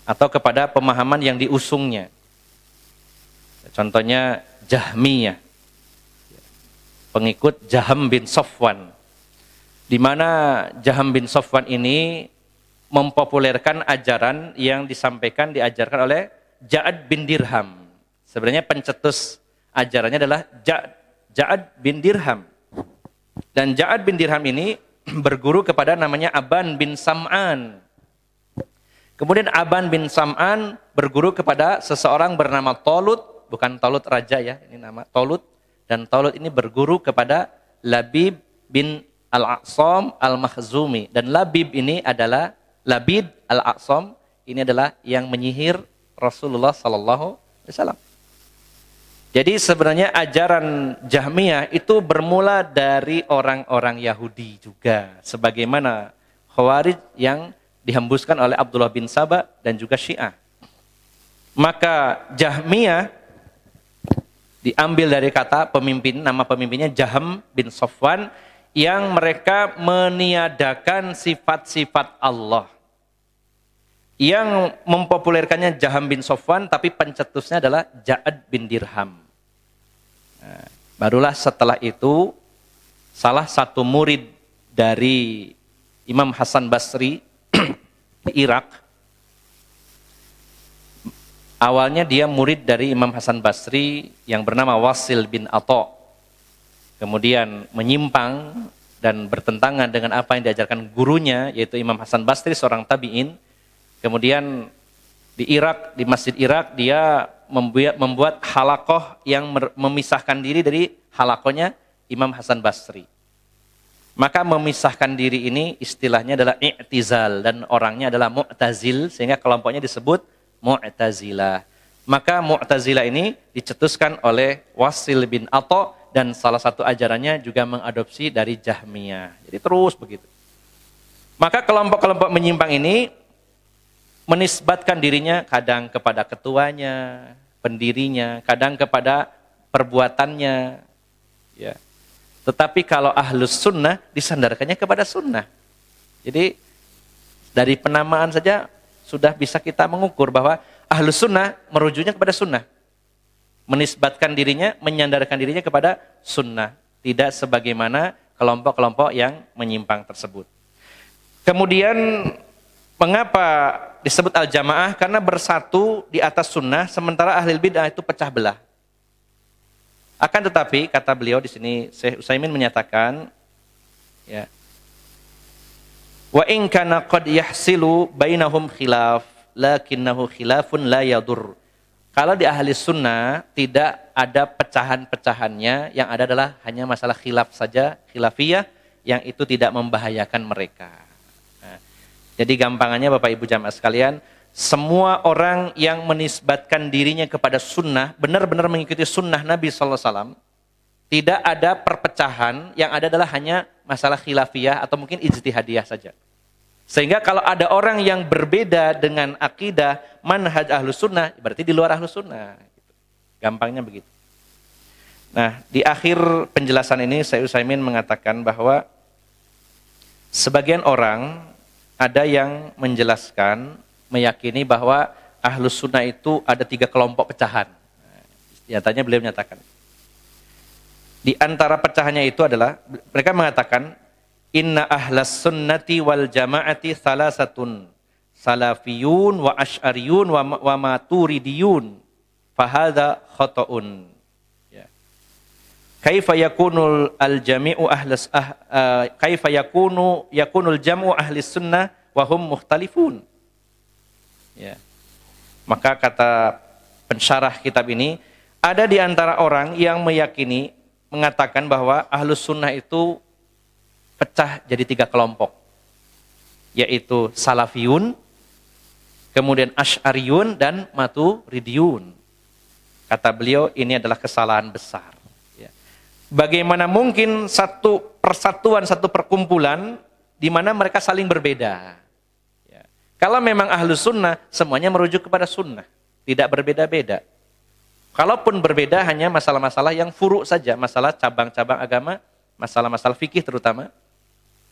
Atau kepada pemahaman yang diusungnya. Contohnya Jahmiyah. Pengikut Jaham bin Safwan. Di mana Jaham bin Safwan ini mempopulerkan ajaran yang diajarkan oleh Ja'ad bin Dirham. Sebenarnya pencetus ajarannya adalah Ja'ad bin Dirham. Dan Ja'ad bin Dirham ini berguru kepada namanya Aban bin Sam'an. Kemudian Aban bin Sam'an berguru kepada seseorang bernama Talut, bukan Talut raja ya, ini nama Talut. Dan Talut ini berguru kepada Labid bin Al-Aqsam Al-Makhzumi. Dan Labid Al-Aqsam ini adalah yang menyihir Rasulullah SAW. Jadi sebenarnya ajaran Jahmiyah itu bermula dari orang-orang Yahudi juga. Sebagaimana Khawarij yang dihembuskan oleh Abdullah bin Saba dan juga Syiah. Maka Jahmiyah diambil dari kata pemimpin, nama pemimpinnya Jaham bin Safwan, yang mereka meniadakan sifat-sifat Allah. Yang mempopulerkannya Jaham bin Safwan, tapi pencetusnya adalah Ja'ad bin Dirham. Nah, barulah setelah itu salah satu murid dari Imam Hasan Basri di Irak. Awalnya dia murid dari Imam Hasan Basri yang bernama Wasil bin Atha. Kemudian menyimpang dan bertentangan dengan apa yang diajarkan gurunya, yaitu Imam Hasan Basri, seorang tabi'in. Kemudian di Irak, di Masjid Irak, dia membuat halakoh yang memisahkan diri dari halakohnya Imam Hasan Basri. Maka memisahkan diri ini istilahnya adalah i'tizal, dan orangnya adalah Mu'tazil, sehingga kelompoknya disebut Mu'tazilah. Maka Mu'tazilah ini dicetuskan oleh Wasil bin Atha, dan salah satu ajarannya juga mengadopsi dari Jahmiyah. Jadi terus begitu. Maka kelompok-kelompok menyimpang ini menisbatkan dirinya kadang kepada ketuanya, pendirinya, kadang kepada perbuatannya. Ya. Tetapi kalau Ahlus Sunnah disandarkannya kepada sunnah. Jadi dari penamaan saja sudah bisa kita mengukur bahwa Ahlus Sunnah merujuknya kepada sunnah. Menisbatkan dirinya, menyandarkan dirinya kepada sunnah. Tidak sebagaimana kelompok-kelompok yang menyimpang tersebut. Kemudian mengapa disebut al-jamaah? Karena bersatu di atas sunnah, sementara ahli bid'ah itu pecah belah. Akan tetapi, kata beliau di sini, Syekh Utsaimin menyatakan, ya, wa in kana qad yahsilu bainahum khilaf, lakinnahu khilafun la yadur. Kalau di ahli sunnah tidak ada pecahan-pecahannya, yang ada adalah hanya masalah khilaf saja, khilafiyah, yang itu tidak membahayakan mereka. Nah, jadi gampangannya Bapak Ibu jamaah sekalian, semua orang yang menisbatkan dirinya kepada sunnah, benar-benar mengikuti sunnah Nabi SAW, tidak ada perpecahan, yang ada adalah hanya masalah khilafiyah atau mungkin ijtihadiyah saja. Sehingga kalau ada orang yang berbeda dengan akidah manhaj Ahlus Sunnah, berarti di luar Ahlus Sunnah. Gampangnya begitu. Nah, di akhir penjelasan ini Syekh Utsaimin mengatakan bahwa sebagian orang ada yang menjelaskan, meyakini bahwa Ahlus Sunnah itu ada 3 kelompok pecahan. Nyatanya beliau menyatakan. Di antara pecahannya itu adalah, mereka mengatakan, inna ahlas sunnati wal jama'ati salasatun, salafiyun wa asy'ariyun wa maturidiyun, fahadha khata'un. Ya. kaifa yakunul al-jami'u kaifa yakunul jam'u ahli sunnah wa hum mukhtalifun. Ya. Maka kata pensyarah kitab ini, ada di antara orang yang meyakini, mengatakan bahwa ahlus sunnah itu pecah jadi 3 kelompok, yaitu salafiyun, kemudian asy'ariyun, dan maturidiyun. Kata beliau, ini adalah kesalahan besar. Ya. Bagaimana mungkin satu persatuan, satu perkumpulan di mana mereka saling berbeda? Kalau memang ahlus sunnah, semuanya merujuk kepada sunnah. Tidak berbeda-beda. Kalaupun berbeda, hanya masalah-masalah yang furu' saja. Masalah cabang-cabang agama, masalah-masalah fikih terutama.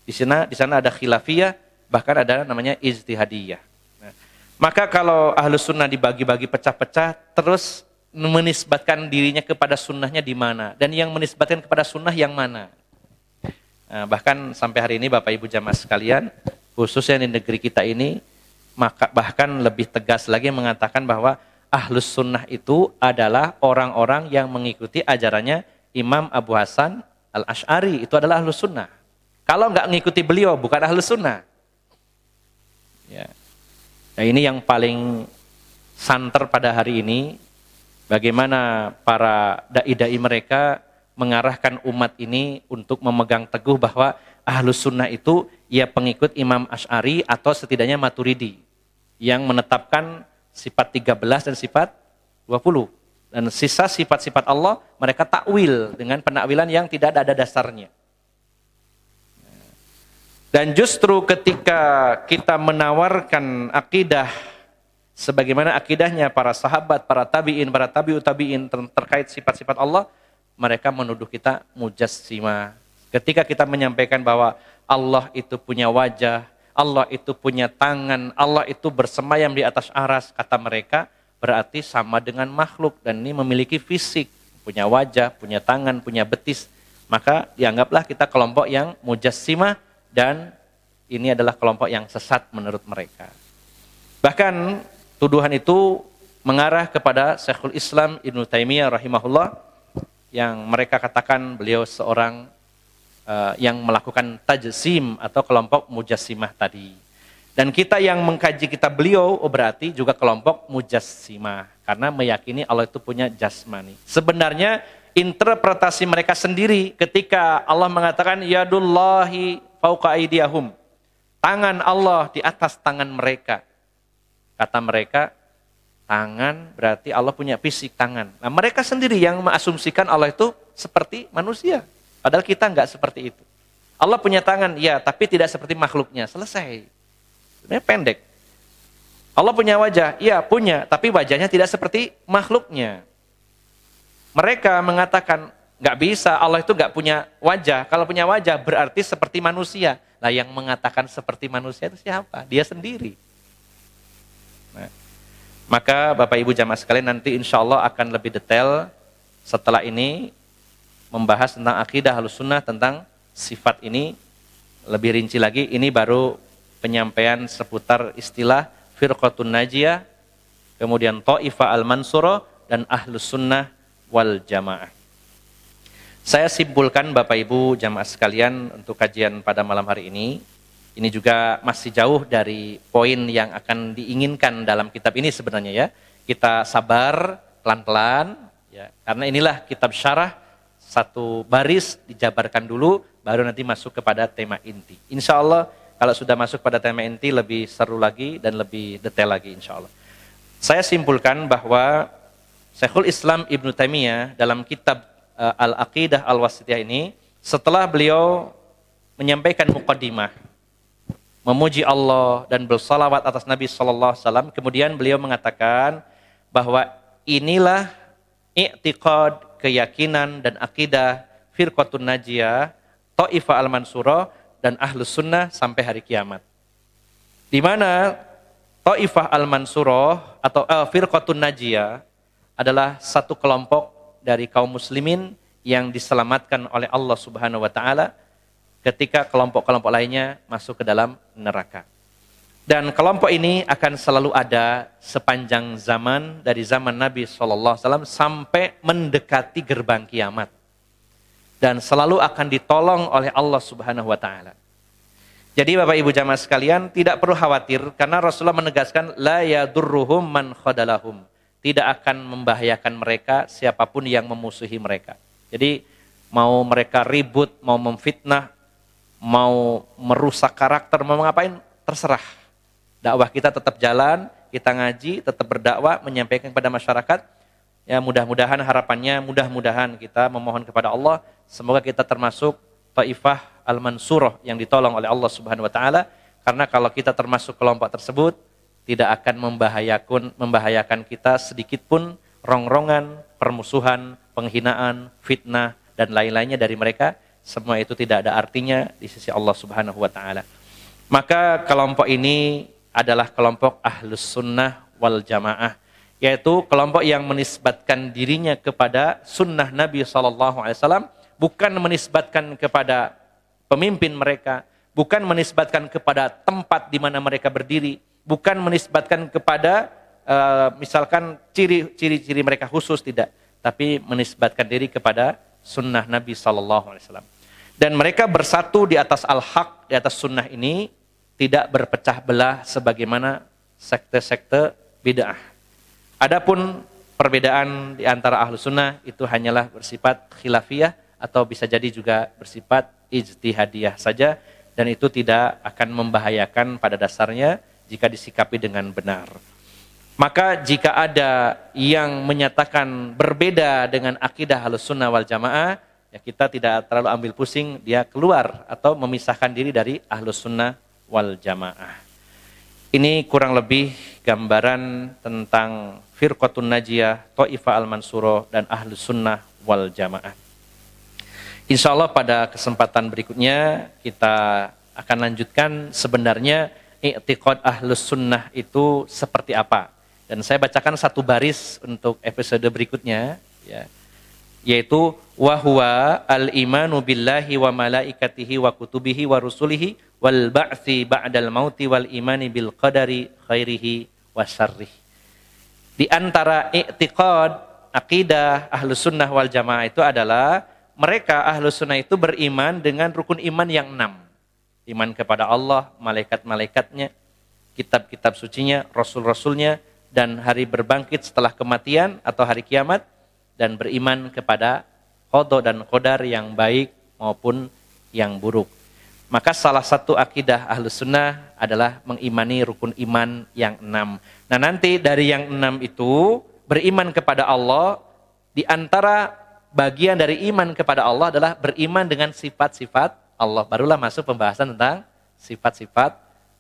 Di sana ada khilafiyah, bahkan ada namanya ijtihadiyah. Nah, maka kalau ahlus sunnah dibagi-bagi pecah-pecah, terus menisbatkan dirinya kepada sunnahnya di mana? Dan yang menisbatkan kepada sunnah yang mana? Nah, bahkan sampai hari ini Bapak Ibu jamaah sekalian, khususnya di negeri kita ini, maka bahkan lebih tegas lagi mengatakan bahwa ahlus sunnah itu adalah orang-orang yang mengikuti ajarannya Imam Abu Hasan al-Asy'ari. Itu adalah ahlus sunnah. Kalau nggak mengikuti beliau, bukan ahlus sunnah. Ya. Nah, ini yang paling santer pada hari ini, bagaimana para dai-dai mereka mengarahkan umat ini untuk memegang teguh bahwa ahlus sunnah itu ya pengikut Imam Asy'ari atau setidaknya Maturidi yang menetapkan sifat 13 dan sifat 20. Dan sisa sifat-sifat Allah mereka takwil dengan penakwilan yang tidak ada dasarnya. Dan justru ketika kita menawarkan akidah sebagaimana akidahnya para sahabat, para tabi'in, para tabi'ut tabi'in terkait sifat-sifat Allah, mereka menuduh kita mujassimah. Ketika kita menyampaikan bahwa Allah itu punya wajah, Allah itu punya tangan, Allah itu bersemayam di atas aras, kata mereka, berarti sama dengan makhluk dan ini memiliki fisik, punya wajah, punya tangan, punya betis. Maka dianggaplah kita kelompok yang mujassimah dan ini adalah kelompok yang sesat menurut mereka. Bahkan tuduhan itu mengarah kepada Syekhul Islam Ibnu Taimiyah rahimahullah yang mereka katakan beliau seorang yang melakukan tajsim atau kelompok mujassimah tadi. Dan kita yang mengkaji kitab beliau berarti juga kelompok mujassimah karena meyakini Allah itu punya jasmani. Sebenarnya interpretasi mereka sendiri ketika Allah mengatakan yadullahi fauqa aydiyahum, tangan Allah di atas tangan mereka. Kata mereka, tangan berarti Allah punya fisik tangan. Nah, mereka sendiri yang mengasumsikan Allah itu seperti manusia. Padahal kita enggak seperti itu. Allah punya tangan, ya, tapi tidak seperti makhluknya. Selesai. Sebenarnya pendek. Allah punya wajah, iya punya, tapi wajahnya tidak seperti makhluknya. Mereka mengatakan, nggak bisa, Allah itu nggak punya wajah. Kalau punya wajah berarti seperti manusia. Lah yang mengatakan seperti manusia itu siapa? Dia sendiri. Nah, maka Bapak Ibu jamaah sekalian nanti insya Allah akan lebih detail setelah ini membahas tentang akidah Ahlussunnah tentang sifat ini lebih rinci lagi. Ini baru penyampaian seputar istilah firqatun najiyah, kemudian Thaifah al-Mansurah dan Ahlussunnah wal Jamaah. Saya simpulkan Bapak Ibu jamaah sekalian untuk kajian pada malam hari ini juga masih jauh dari poin yang akan diinginkan dalam kitab ini sebenarnya ya. Kita sabar pelan-pelan ya, karena inilah kitab syarah. Satu baris dijabarkan dulu, baru nanti masuk kepada tema inti. Insya Allah kalau sudah masuk pada tema inti lebih seru lagi dan lebih detail lagi insya Allah. Saya simpulkan bahwa Syekhul Islam Ibnu Taimiyah dalam kitab Al-Aqidah Al-Wasithiyah ini, setelah beliau menyampaikan muqaddimah, memuji Allah dan bersalawat atas Nabi SAW, kemudian beliau mengatakan bahwa inilah i'tiqad, keyakinan dan akidah firqatun najiyah, Thaifah al-Mansurah dan Ahlus Sunnah sampai hari kiamat. Di mana Thaifah al-Mansurah atau firqatun najiyah adalah satu kelompok dari kaum muslimin yang diselamatkan oleh Allah Subhanahu wa taala ketika kelompok-kelompok lainnya masuk ke dalam neraka. Dan kelompok ini akan selalu ada sepanjang zaman, dari zaman Nabi SAW sampai mendekati gerbang kiamat. dan selalu akan ditolong oleh Allah Subhanahu wa taala. Jadi Bapak Ibu jamaah sekalian, tidak perlu khawatir karena Rasulullah menegaskan la yadurruhum man khadalahum. Tidak akan membahayakan mereka siapapun yang memusuhi mereka. Jadi mau mereka ribut, mau memfitnah, mau merusak karakter, mau ngapain, terserah. Dakwah kita tetap jalan, kita ngaji, tetap berdakwah, menyampaikan kepada masyarakat. Ya mudah-mudahan harapannya, mudah-mudahan kita memohon kepada Allah, semoga kita termasuk Taifah Al-Mansurah yang ditolong oleh Allah Subhanahu wa taala, karena kalau kita termasuk kelompok tersebut tidak akan membahayakan kita sedikit pun rongrongan, permusuhan, penghinaan, fitnah dan lain-lainnya dari mereka. Semua itu tidak ada artinya di sisi Allah Subhanahu wa taala. Maka kelompok ini adalah kelompok Ahlus Sunnah wal Jamaah, yaitu kelompok yang menisbatkan dirinya kepada sunnah Nabi SAW, bukan menisbatkan kepada pemimpin mereka, bukan menisbatkan kepada tempat di mana mereka berdiri, bukan menisbatkan kepada misalkan ciri-ciri mereka khusus, tidak, tapi menisbatkan diri kepada sunnah Nabi SAW. Dan mereka bersatu di atas al-haq, di atas sunnah ini, tidak berpecah belah sebagaimana sekte-sekte bid'ah. Adapun perbedaan di antara ahlu sunnah itu hanyalah bersifat khilafiyah atau bisa jadi juga bersifat ijtihadiyah saja, dan itu tidak akan membahayakan pada dasarnya jika disikapi dengan benar. Maka jika ada yang menyatakan berbeda dengan akidah Ahlus Sunnah wal Jamaah, ya kita tidak terlalu ambil pusing, dia keluar atau memisahkan diri dari Ahlus Sunnah wal Jamaah. Ini kurang lebih gambaran tentang Firqatun Najiyah, Taifah Al-Mansurah, dan Ahlus Sunnah wal Jamaah. Insya Allah pada kesempatan berikutnya kita akan lanjutkan sebenarnya i'tiqad Ahlus Sunnah itu seperti apa. Dan saya bacakan satu baris untuk episode berikutnya, ya, yaitu wahwa al-imanu billahi wa malaikatihi wa kutubihi wa rusulihi wal ba'tsi ba'dal mauti wal imani bil qadari khairihi wa syarrihi. Di antara i'tiqad akidah Ahlus Sunnah wal Jamaah itu adalah mereka Ahlus Sunnah itu beriman dengan rukun iman yang 6. Iman kepada Allah, malaikat-malaikatnya, kitab-kitab sucinya, rasul-rasulnya, dan hari berbangkit setelah kematian atau hari kiamat, dan beriman kepada qada dan qadar yang baik maupun yang buruk. Maka salah satu akidah Ahlus Sunnah adalah mengimani rukun iman yang 6. Nah nanti dari yang 6 itu beriman kepada Allah, di antara bagian dari iman kepada Allah adalah beriman dengan sifat-sifat Allah. Barulah masuk pembahasan tentang sifat-sifat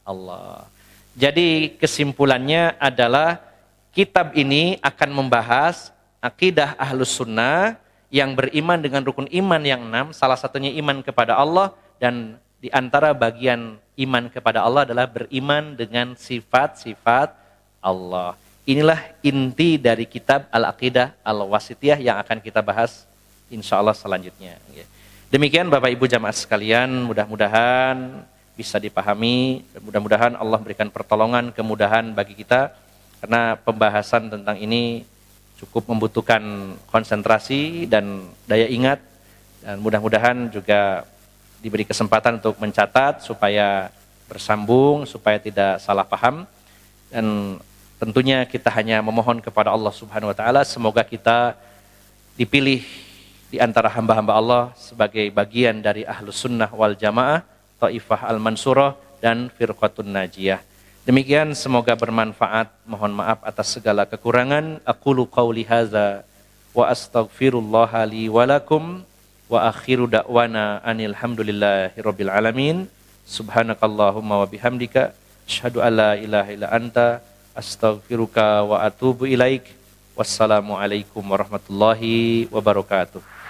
Allah. Jadi kesimpulannya adalah kitab ini akan membahas akidah Ahlus Sunnah yang beriman dengan rukun iman yang 6, salah satunya iman kepada Allah, dan di antara bagian iman kepada Allah adalah beriman dengan sifat-sifat Allah. Inilah inti dari kitab Al-Aqidah Al-Wasithiyah yang akan kita bahas insya Allah selanjutnya. Demikian Bapak Ibu jamaah sekalian, mudah-mudahan bisa dipahami, dan mudah-mudahan Allah berikan pertolongan, kemudahan bagi kita, karena pembahasan tentang ini cukup membutuhkan konsentrasi dan daya ingat, dan mudah-mudahan juga diberi kesempatan untuk mencatat supaya bersambung, supaya tidak salah paham. Dan tentunya kita hanya memohon kepada Allah Subhanahu wa taala semoga kita dipilih di antara hamba-hamba Allah sebagai bagian dari Ahlus Sunnah wal Jamaah, Taifah Al-Mansurah, dan Firqatun Najiyah. Demikian, semoga bermanfaat. Mohon maaf atas segala kekurangan. Aqulu qawli hadza wa astaghfirullaha li wa lakum wa akhiru da'wana anil hamdulillahi rabbil alamin. Subhanakallahumma wa bihamdika asyhadu an la ilaha illa anta astaghfiruka wa atubu ilaik. Wassalamualaikum warahmatullahi wabarakatuh.